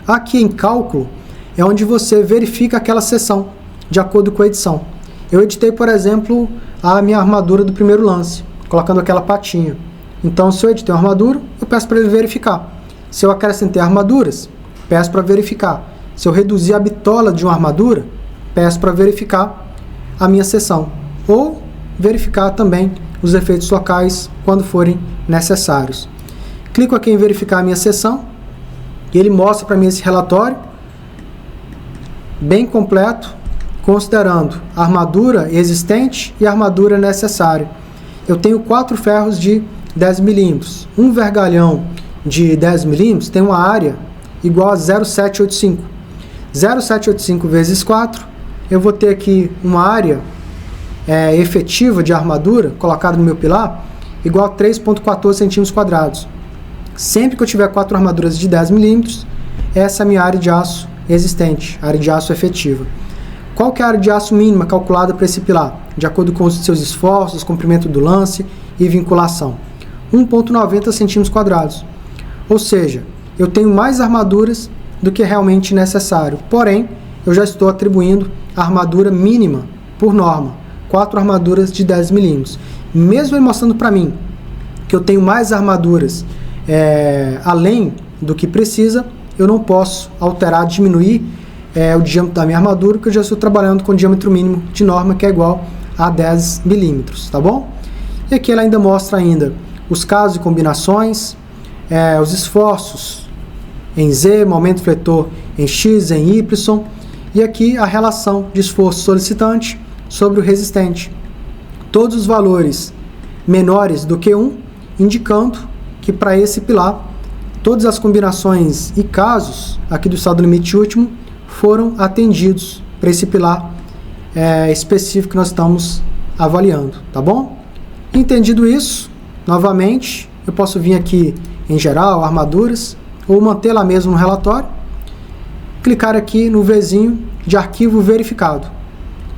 S1: Aqui em cálculo é onde você verifica aquela seção de acordo com a edição. Eu editei, por exemplo, a minha armadura do primeiro lance, colocando aquela patinha. Então, se eu editei uma armadura, eu peço para ele verificar. Se eu acrescentei armaduras, peço para verificar. Se eu reduzir a bitola de uma armadura, peço para verificar a minha seção. Ou verificar também os efeitos locais quando forem necessários. Clico aqui em verificar a minha seção e ele mostra para mim esse relatório bem completo, considerando a armadura existente e a armadura necessária. Eu tenho 4 ferros de 10 milímetros. Um vergalhão de 10 milímetros tem uma área igual a 0,785. 0,785 vezes 4, eu vou ter aqui uma área efetiva de armadura colocada no meu pilar igual a 3,14 centímetros quadrados. Sempre que eu tiver 4 armaduras de 10 milímetros, essa é a minha área de aço existente, área de aço efetiva. Qual que é a área de aço mínima calculada para esse pilar? De acordo com os seus esforços, comprimento do lance e vinculação. 1,90 centímetros quadrados. Ou seja, eu tenho mais armaduras do que realmente necessário. Porém, eu já estou atribuindo a armadura mínima por norma. 4 armaduras de 10 milímetros. Mesmo ele mostrando para mim que eu tenho mais armaduras além do que precisa, eu não posso alterar, diminuir o diâmetro da minha armadura, porque eu já estou trabalhando com o diâmetro mínimo de norma, que é igual a 10 milímetros, tá bom? E aqui ela ainda mostra os casos e combinações, os esforços em Z, momento fletor em X, em Y, e aqui a relação de esforço solicitante sobre o resistente. Todos os valores menores do que 1, indicando que para esse pilar, todas as combinações e casos aqui do estado limite último foram atendidos para esse pilar específico que nós estamos avaliando, tá bom? Entendido isso, novamente, eu posso vir aqui em geral, armaduras, ou manter lá mesmo no relatório, clicar aqui no Vzinho de arquivo verificado.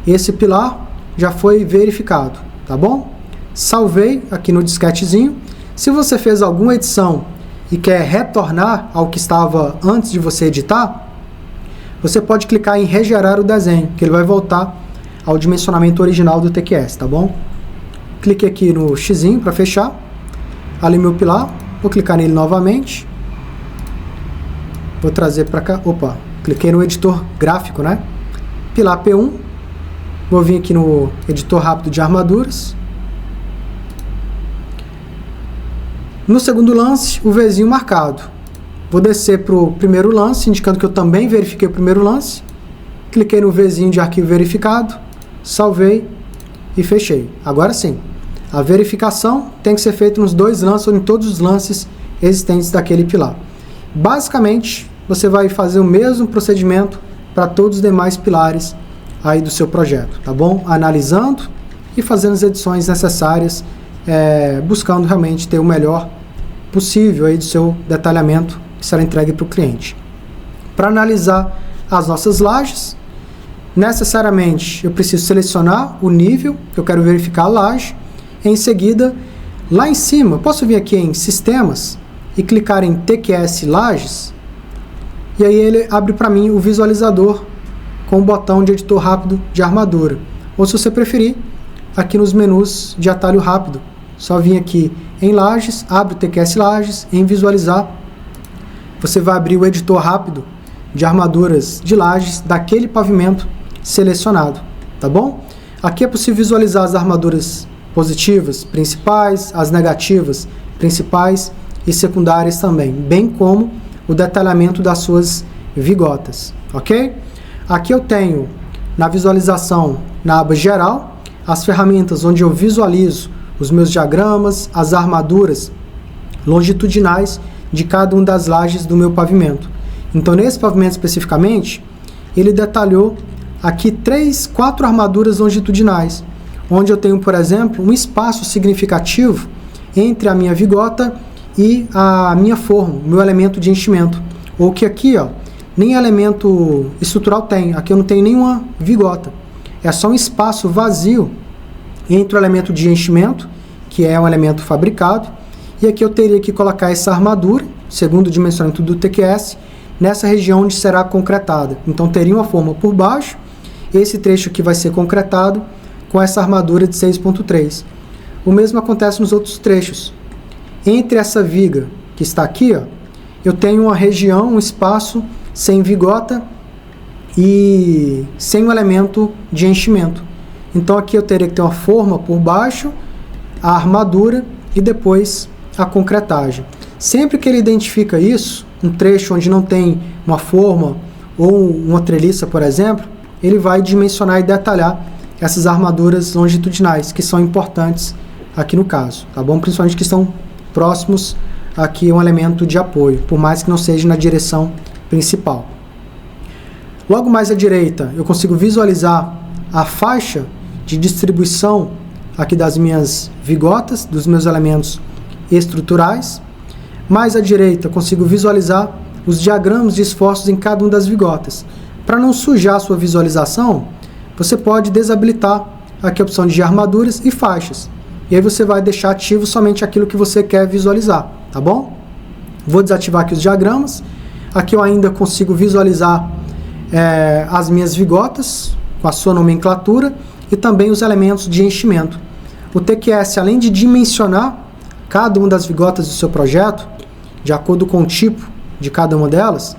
S1: Esse pilar já foi verificado, tá bom? Salvei aqui no disquetezinho. Se você fez alguma edição e quer retornar ao que estava antes de você editar, você pode clicar em regerar o desenho, que ele vai voltar ao dimensionamento original do TQS, tá bom? Clique aqui no xizinho para fechar. Ali meu pilar, vou clicar nele novamente. Vou trazer para cá, opa, cliquei no editor gráfico, né? Pilar P1, vou vir aqui no editor rápido de armaduras. No segundo lance, o Vzinho marcado. Vou descer para o primeiro lance, indicando que eu também verifiquei o primeiro lance. Cliquei no Vzinho de arquivo verificado, salvei e fechei. Agora sim, a verificação tem que ser feita nos 2 lances ou em todos os lances existentes daquele pilar. Basicamente, você vai fazer o mesmo procedimento para todos os demais pilares aí do seu projeto, tá bom? Analisando e fazendo as edições necessárias, buscando realmente ter o melhor possível aí do seu detalhamento que será entregue para o cliente. Para analisar as nossas lajes, necessariamente eu preciso selecionar o nível que eu quero verificar a laje. Em seguida, lá em cima, posso vir aqui em Sistemas e clicar em TQS Lajes, e aí ele abre para mim o visualizador com o botão de editor rápido de armadura. Ou se você preferir, aqui nos menus de atalho rápido, só vir aqui em Lajes, abre o TQS Lajes, em Visualizar, você vai abrir o editor rápido de armaduras de lajes daquele pavimento selecionado, tá bom? Aqui é possível visualizar as armaduras positivas principais, as negativas principais e secundárias também, bem como o detalhamento das suas vigotas, ok? Aqui eu tenho na visualização, na aba geral, as ferramentas onde eu visualizo os meus diagramas, as armaduras longitudinais de cada uma das lajes do meu pavimento. Então, nesse pavimento especificamente, ele detalhou aqui 4 armaduras longitudinais, onde eu tenho, por exemplo, um espaço significativo entre a minha vigota e a minha forma, meu elemento de enchimento. Ou que aqui, ó, nem elemento estrutural tem, aqui eu não tenho nenhuma vigota. É só um espaço vazio entre o elemento de enchimento, que é um elemento fabricado, e aqui eu teria que colocar essa armadura, segundo o dimensionamento do TQS, nessa região onde será concretada. Então teria uma forma por baixo, esse trecho aqui vai ser concretado com essa armadura de 6.3. O mesmo acontece nos outros trechos. Entre essa viga que está aqui, ó, eu tenho uma região, um espaço sem vigota e sem um elemento de enchimento. Então aqui eu teria que ter uma forma por baixo, a armadura e depois a concretagem. Sempre que ele identifica isso, um trecho onde não tem uma forma ou uma treliça, por exemplo, ele vai dimensionar e detalhar essas armaduras longitudinais, que são importantes aqui no caso, tá bom? Principalmente que estão próximos aqui a um elemento de apoio, por mais que não seja na direção principal. Logo mais à direita, eu consigo visualizar a faixa de distribuição aqui das minhas vigotas, dos meus elementos estruturais. Mais à direita, eu consigo visualizar os diagramas de esforços em cada uma das vigotas. Para não sujar a sua visualização, você pode desabilitar aqui a opção de armaduras e faixas. E aí você vai deixar ativo somente aquilo que você quer visualizar, tá bom? Vou desativar aqui os diagramas. Aqui eu ainda consigo visualizar as minhas vigotas com a sua nomenclatura e também os elementos de enchimento. O TQS, além de dimensionar cada uma das vigotas do seu projeto, de acordo com o tipo de cada uma delas,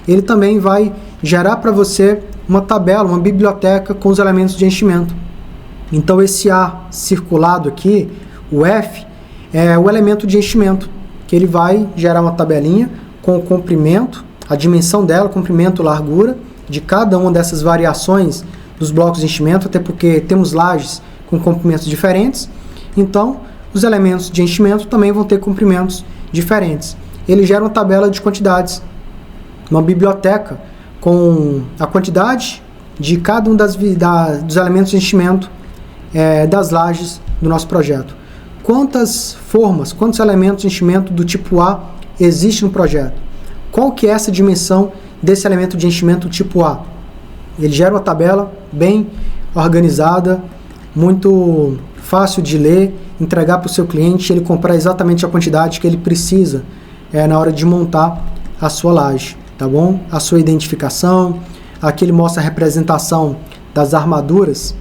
S1: ele também vai gerar para você uma tabela, uma biblioteca com os elementos de enchimento. Então esse A circulado aqui, o F, é o elemento de enchimento, que ele vai gerar uma tabelinha com o comprimento, a dimensão dela, comprimento, largura, de cada uma dessas variações dos blocos de enchimento, até porque temos lajes com comprimentos diferentes, então os elementos de enchimento também vão ter comprimentos diferentes. Ele gera uma tabela de quantidades, uma biblioteca com a quantidade de cada um dos elementos de enchimento das lajes do nosso projeto. Quantas formas, quantos elementos de enchimento do tipo A existem no projeto? Qual que é essa dimensão desse elemento de enchimento tipo A? Ele gera uma tabela bem organizada, muito fácil de ler, entregar para o seu cliente, ele comprar exatamente a quantidade que ele precisa na hora de montar a sua laje, tá bom? A sua identificação, aqui ele mostra a representação das armaduras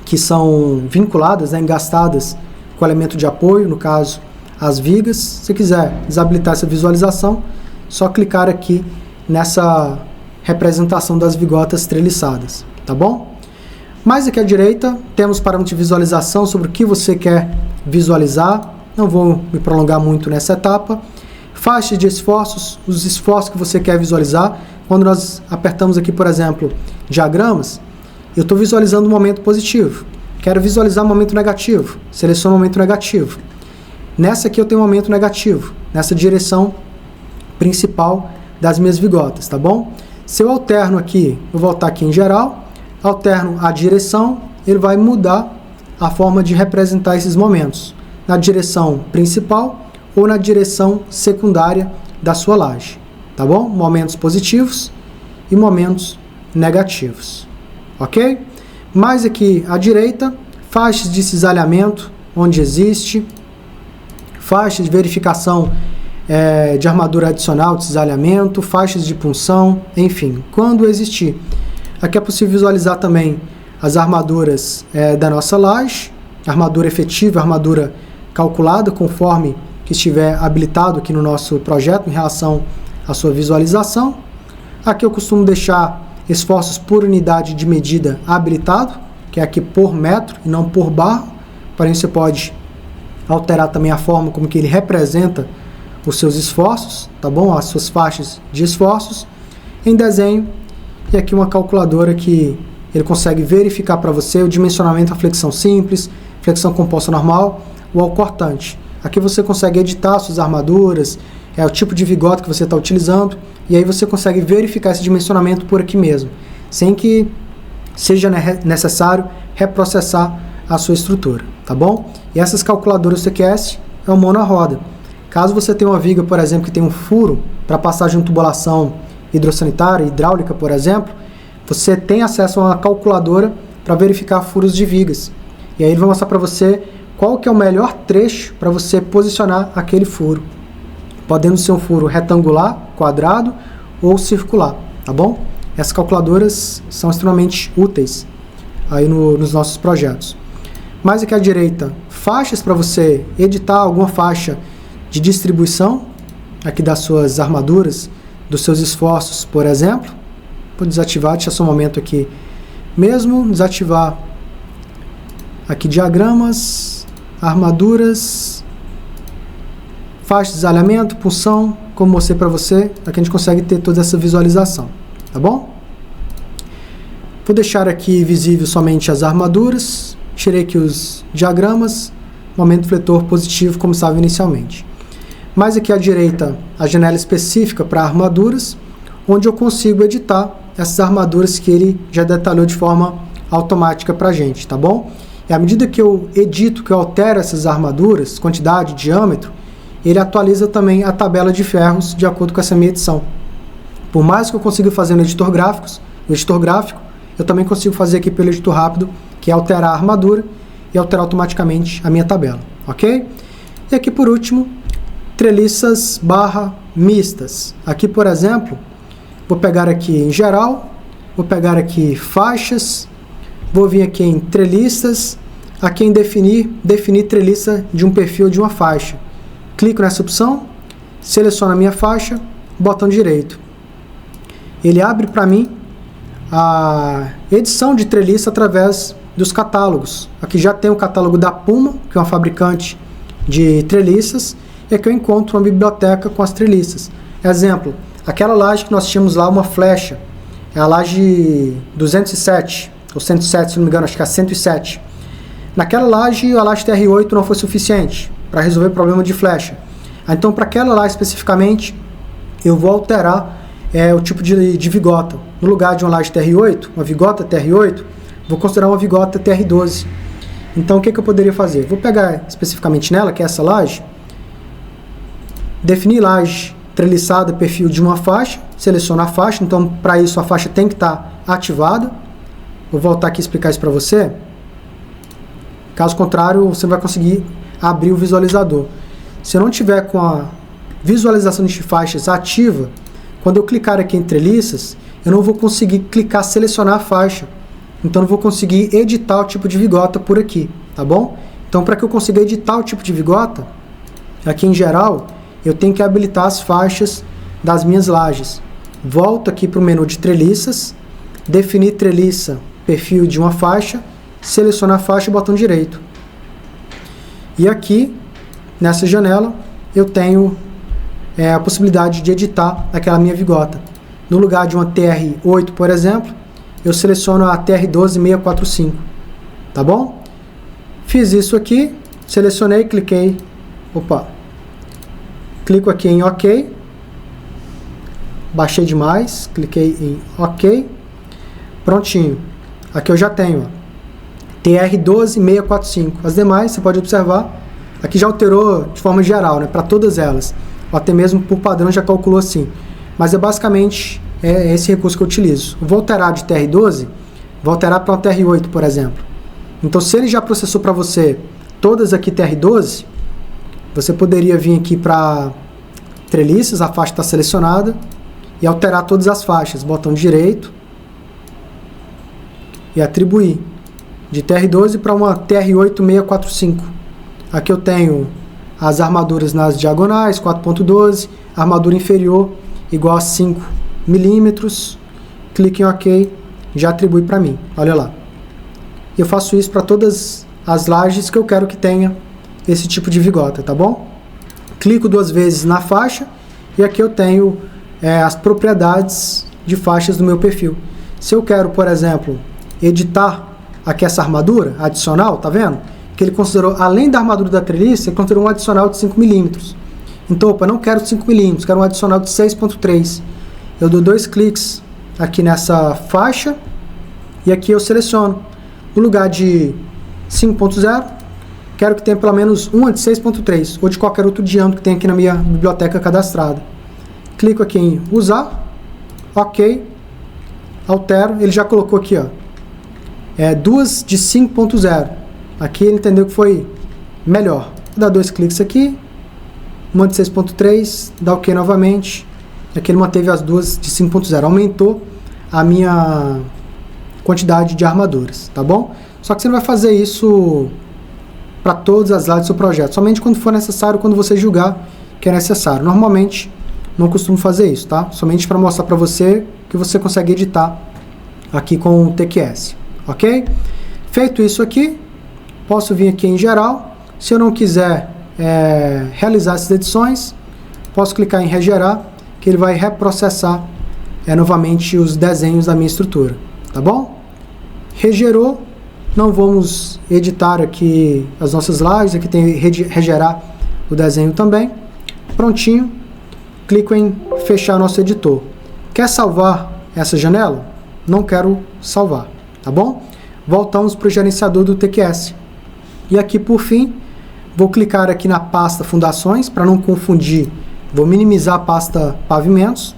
S1: que são vinculadas, engastadas com o elemento de apoio, no caso as vigas. Se quiser desabilitar essa visualização, só clicar aqui nessa representação das vigotas treliçadas, tá bom? Mais aqui à direita, temos parâmetros de visualização sobre o que você quer visualizar. Não vou me prolongar muito nessa etapa. Faixas de esforços, os esforços que você quer visualizar. Quando nós apertamos aqui, por exemplo, diagramas, eu estou visualizando um momento positivo. Quero visualizar um momento negativo. Seleciono o momento negativo. Nessa aqui eu tenho um momento negativo, nessa direção principal das minhas vigotas, tá bom? Se eu alterno aqui, vou voltar aqui em geral, alterno a direção, ele vai mudar a forma de representar esses momentos, na direção principal ou na direção secundária da sua laje, tá bom? Momentos positivos e momentos negativos, ok? Mais aqui à direita, faixas de cisalhamento, onde existe, faixas de verificação de armadura adicional, de cisalhamento, faixas de punção, enfim, quando existir. Aqui é possível visualizar também as armaduras da nossa laje, armadura efetiva, armadura calculada, conforme que estiver habilitado aqui no nosso projeto em relação à sua visualização. Aqui eu costumo deixar esforços por unidade de medida habilitado, que é aqui por metro e não por barra, porém você pode alterar também a forma como que ele representa os seus esforços, tá bom? As suas faixas de esforços em desenho. E aqui uma calculadora que ele consegue verificar para você o dimensionamento da flexão simples, flexão composta normal ou ao cortante. Aqui você consegue editar suas armaduras, o tipo de vigota que você está utilizando, e aí você consegue verificar esse dimensionamento por aqui mesmo, sem que seja necessário reprocessar a sua estrutura, tá bom? E essas calculadoras CQS é uma mão na roda. Caso você tenha uma viga, por exemplo, que tem um furo para passagem de tubulação hidrossanitária, hidráulica, por exemplo, você tem acesso a uma calculadora para verificar furos de vigas. E aí ele vai mostrar para você qual que é o melhor trecho para você posicionar aquele furo. Podendo ser um furo retangular, quadrado ou circular, tá bom? Essas calculadoras são extremamente úteis aí nos nossos projetos. Mais aqui à direita, faixas para você editar alguma faixa de distribuição aqui das suas armaduras, dos seus esforços, por exemplo. Vou desativar, deixa só um momento aqui mesmo, desativar aqui diagramas, armaduras, faixa de desalhamento, punção, como mostrei para você, aqui a gente consegue ter toda essa visualização, tá bom? Vou deixar aqui visível somente as armaduras, tirei aqui os diagramas, momento fletor positivo como estava inicialmente. Mais aqui à direita, a janela específica para armaduras, onde eu consigo editar essas armaduras que ele já detalhou de forma automática para a gente, tá bom? E à medida que eu edito, que eu altero essas armaduras, quantidade, diâmetro, ele atualiza também a tabela de ferros de acordo com essa minha edição. Por mais que eu consiga fazer no editor gráfico, eu também consigo fazer aqui pelo editor rápido, que é alterar a armadura e alterar automaticamente a minha tabela, ok? E aqui por último, treliças barra mistas. Aqui, por exemplo, vou pegar aqui em geral, vou pegar aqui faixas, vou vir aqui em treliças, aqui em definir treliça de um perfil ou de uma faixa. Clico nessa opção, seleciono a minha faixa, botão direito. Ele abre para mim a edição de treliça através dos catálogos. Aqui já tem o catálogo da Puma, que é uma fabricante de treliças, e aqui eu encontro uma biblioteca com as treliças. Exemplo, aquela laje que nós tínhamos lá, uma flecha, é a laje 207, ou 107, se não me engano, acho que é a 107. Naquela laje, a laje TR8 não foi suficiente para resolver o problema de flecha. Então, para aquela laje especificamente, eu vou alterar o tipo de vigota. No lugar de uma laje TR8, uma vigota TR8, vou considerar uma vigota TR12. Então, o que eu poderia fazer? Vou pegar especificamente nela, que é essa laje, definir laje treliçada, perfil de uma faixa, selecionar a faixa, então para isso a faixa tem que estar ativada. Vou voltar aqui e explicar isso para você. Caso contrário, você não vai conseguir abrir o visualizador. Se eu não tiver com a visualização de faixas ativa, quando eu clicar aqui em treliças, eu não vou conseguir clicar, selecionar a faixa. Então, eu não vou conseguir editar o tipo de vigota por aqui, tá bom? Então, para que eu consiga editar o tipo de vigota, aqui em geral, eu tenho que habilitar as faixas das minhas lajes. Volto aqui para o menu de treliças, definir treliça, perfil de uma faixa, selecionar a faixa e botão direito. E aqui, nessa janela, eu tenho a possibilidade de editar aquela minha vigota. No lugar de uma TR8, por exemplo, eu seleciono a TR12645, tá bom? Fiz isso aqui, selecionei, cliquei, clico aqui em OK, baixei demais, cliquei em OK, prontinho. Aqui eu já tenho TR12645. As demais, você pode observar, aqui já alterou de forma geral, né, para todas elas. Ou até mesmo por padrão já calculou assim. Mas é basicamente esse recurso que eu utilizo. Vou alterar de TR12, vou alterar para um TR8, por exemplo. Então, se ele já processou para você todas aqui TR12, você poderia vir aqui para treliças, a faixa está selecionada, e alterar todas as faixas. Botão direito e atribuir de TR12 para uma TR8645. Aqui eu tenho as armaduras nas diagonais, 4.12, armadura inferior igual a 5 milímetros, clique em OK, já atribui para mim, olha lá. Eu faço isso para todas as lajes que eu quero que tenha esse tipo de vigota, tá bom? Clico 2 vezes na faixa e aqui eu tenho as propriedades de faixas do meu perfil. Se eu quero, por exemplo, editar aqui essa armadura adicional, tá vendo? Que ele considerou, além da armadura da treliça, ele considerou um adicional de 5 milímetros. Então, opa, não quero 5 milímetros, quero um adicional de 6.3. Eu dou 2 cliques aqui nessa faixa e aqui eu seleciono. No lugar de 5.0, quero que tenha pelo menos uma de 6.3 ou de qualquer outro diâmetro que tenha aqui na minha biblioteca cadastrada. Clico aqui em usar, ok, altero, ele já colocou aqui, ó, duas de 5.0. Aqui ele entendeu que foi melhor. Vou dar 2 cliques aqui, uma de 6.3, dá ok novamente. Aqui ele manteve as duas de 5.0, aumentou a minha quantidade de armaduras, tá bom? Só que você não vai fazer isso para todas as lajes do seu projeto, somente quando for necessário, quando você julgar que é necessário. Normalmente não costumo fazer isso, tá? Somente para mostrar para você que você consegue editar aqui com o TQS, ok? Feito isso aqui, posso vir aqui em geral. Se eu não quiser realizar essas edições, posso clicar em regerar, que ele vai reprocessar novamente os desenhos da minha estrutura, tá bom? Regerou, não vamos editar aqui as nossas lajes, aqui tem regerar o desenho também. Prontinho, clico em fechar nosso editor. Quer salvar essa janela? Não quero salvar, tá bom? Voltamos para o gerenciador do TQS. E aqui, por fim, vou clicar aqui na pasta fundações, para não confundir, vou minimizar a pasta pavimentos.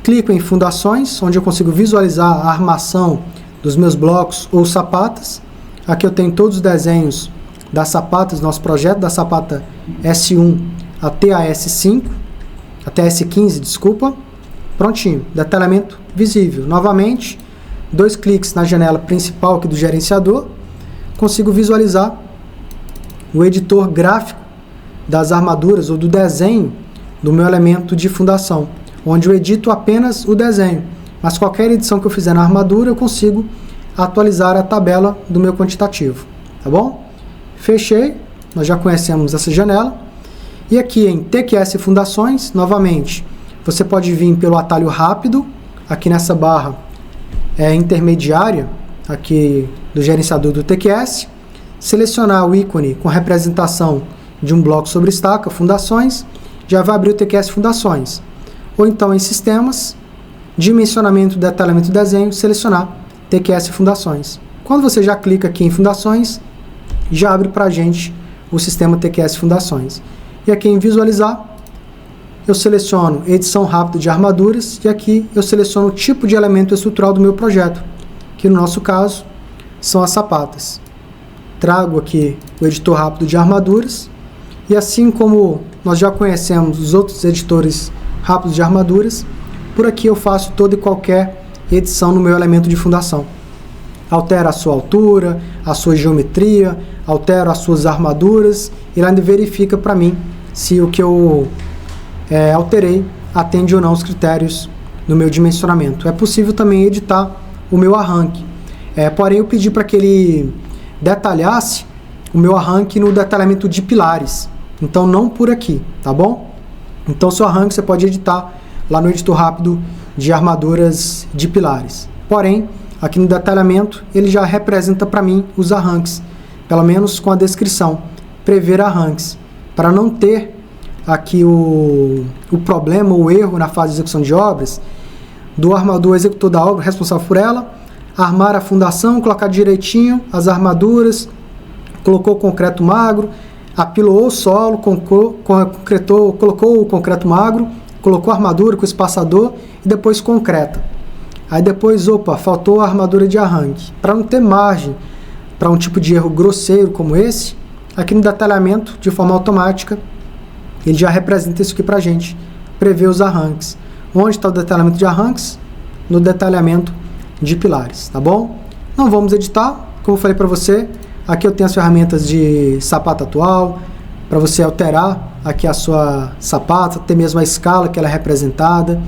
S1: Clico em fundações, onde eu consigo visualizar a armação dos meus blocos ou sapatas. Aqui eu tenho todos os desenhos das sapatas do nosso projeto, da sapata S1 até a S5, até a S15, desculpa. Prontinho, detalhamento visível. Novamente, 2 cliques na janela principal aqui do gerenciador, consigo visualizar o editor gráfico das armaduras ou do desenho do meu elemento de fundação, onde eu edito apenas o desenho, mas qualquer edição que eu fizer na armadura eu consigo atualizar a tabela do meu quantitativo, tá bom? Fechei, nós já conhecemos essa janela, e aqui em TQS Fundações, novamente, você pode vir pelo atalho rápido, aqui nessa barra intermediária, aqui do gerenciador do TQS, selecionar o ícone com representação de um bloco sobre estaca, fundações, já vai abrir o TQS Fundações. Ou então em Sistemas, Dimensionamento, Detalhamento e Desenho, selecionar TQS Fundações. Quando você já clica aqui em Fundações, já abre para a gente o sistema TQS Fundações. E aqui em Visualizar, eu seleciono Edição Rápida de Armaduras e aqui eu seleciono o tipo de elemento estrutural do meu projeto, que no nosso caso são as sapatas. Trago aqui o editor rápido de armaduras e assim como nós já conhecemos os outros editores rápidos de armaduras, por aqui eu faço toda e qualquer edição no meu elemento de fundação. Altero a sua altura, a sua geometria, altero as suas armaduras e lá ele verifica para mim se o que eu alterei atende ou não os critérios no meu dimensionamento. É possível também editar o meu arranque. Porém, eu pedi para que ele detalhasse o meu arranque no detalhamento de pilares. Então, não por aqui, tá bom? Então, seu arranque você pode editar lá no editor rápido de armaduras de pilares. Porém, aqui no detalhamento, ele já representa para mim os arranques, pelo menos com a descrição, prever arranques, para não ter aqui o problema, o erro na fase de execução de obras, do armador executor da obra, responsável por ela, armar a fundação, colocar direitinho as armaduras, colocou o concreto magro, apilou o solo, colocou o concreto magro, colocou a armadura com o espaçador e depois concreta. Aí depois, faltou a armadura de arranque. Para não ter margem para um tipo de erro grosseiro como esse, aqui no detalhamento, de forma automática, ele já representa isso aqui para a gente, prevê os arranques. Onde está o detalhamento de arranques? No detalhamento de pilares, tá bom? Não vamos editar, como eu falei para você, aqui eu tenho as ferramentas de sapata atual, para você alterar aqui a sua sapata, até mesmo a escala que ela é representada,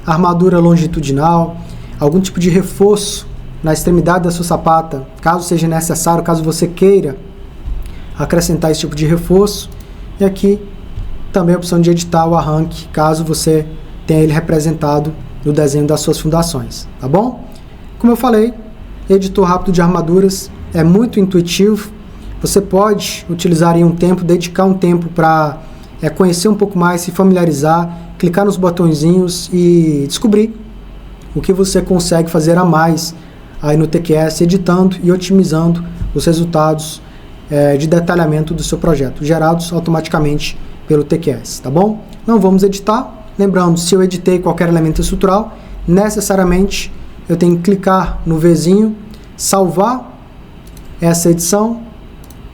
S1: armadura longitudinal, algum tipo de reforço na extremidade da sua sapata, caso seja necessário, caso você queira acrescentar esse tipo de reforço. E aqui também a opção de editar o arranque, caso você tenha ele representado no desenho das suas fundações, tá bom? Como eu falei, editor rápido de armaduras é muito intuitivo. Você pode utilizar em um tempo, dedicar um tempo para conhecer um pouco mais, se familiarizar, clicar nos botõezinhos e descobrir o que você consegue fazer a mais aí no TQS, editando e otimizando os resultados de detalhamento do seu projeto, gerados automaticamente pelo TQS, tá bom? Não vamos editar. Lembrando, se eu editei qualquer elemento estrutural, necessariamente eu tenho que clicar no Vzinho, salvar essa edição,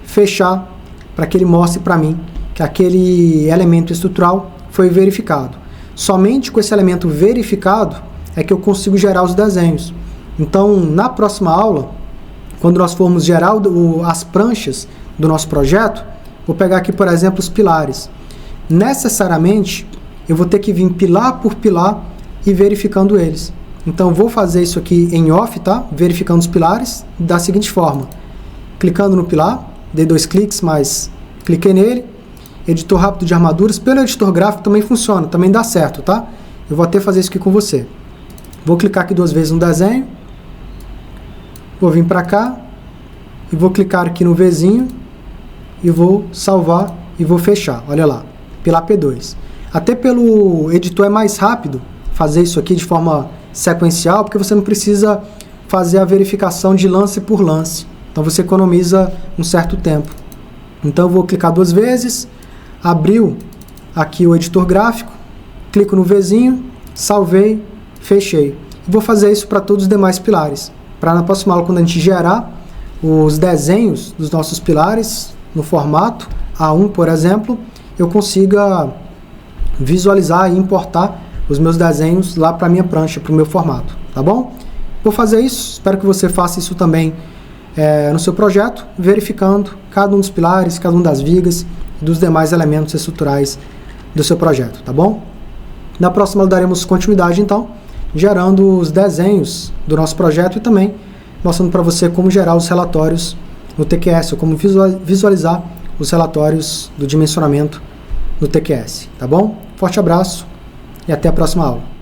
S1: fechar, para que ele mostre para mim que aquele elemento estrutural foi verificado. Somente com esse elemento verificado é que eu consigo gerar os desenhos. Então, na próxima aula, quando nós formos gerar as pranchas do nosso projeto, vou pegar aqui, por exemplo, os pilares. Necessariamente, eu vou ter que vir pilar por pilar e verificando eles. Então, vou fazer isso aqui em off, tá? Verificando os pilares da seguinte forma. Clicando no pilar, dei 2 cliques, mas cliquei nele. Editor rápido de armaduras. Pelo editor gráfico também funciona, também dá certo, tá? Eu vou até fazer isso aqui com você. Vou clicar aqui 2 vezes no desenho. Vou vir para cá. E vou clicar aqui no Vzinho. E vou salvar e vou fechar. Olha lá, pilar P2. Até pelo editor é mais rápido fazer isso aqui de forma sequencial, porque você não precisa fazer a verificação de lance por lance. Então você economiza um certo tempo. Então eu vou clicar 2 vezes, abriu aqui o editor gráfico, clico no Vzinho, salvei, fechei. E vou fazer isso para todos os demais pilares, para na próxima aula, quando a gente gerar os desenhos dos nossos pilares no formato A1, por exemplo, eu consiga visualizar e importar os meus desenhos lá para a minha prancha, para o meu formato, tá bom? Vou fazer isso, espero que você faça isso também no seu projeto, verificando cada um dos pilares, cada uma das vigas e dos demais elementos estruturais do seu projeto, tá bom? Na próxima daremos continuidade, então, gerando os desenhos do nosso projeto e também mostrando para você como gerar os relatórios no TQS, ou como visualizar os relatórios do dimensionamento no TQS, tá bom? Forte abraço e até a próxima aula.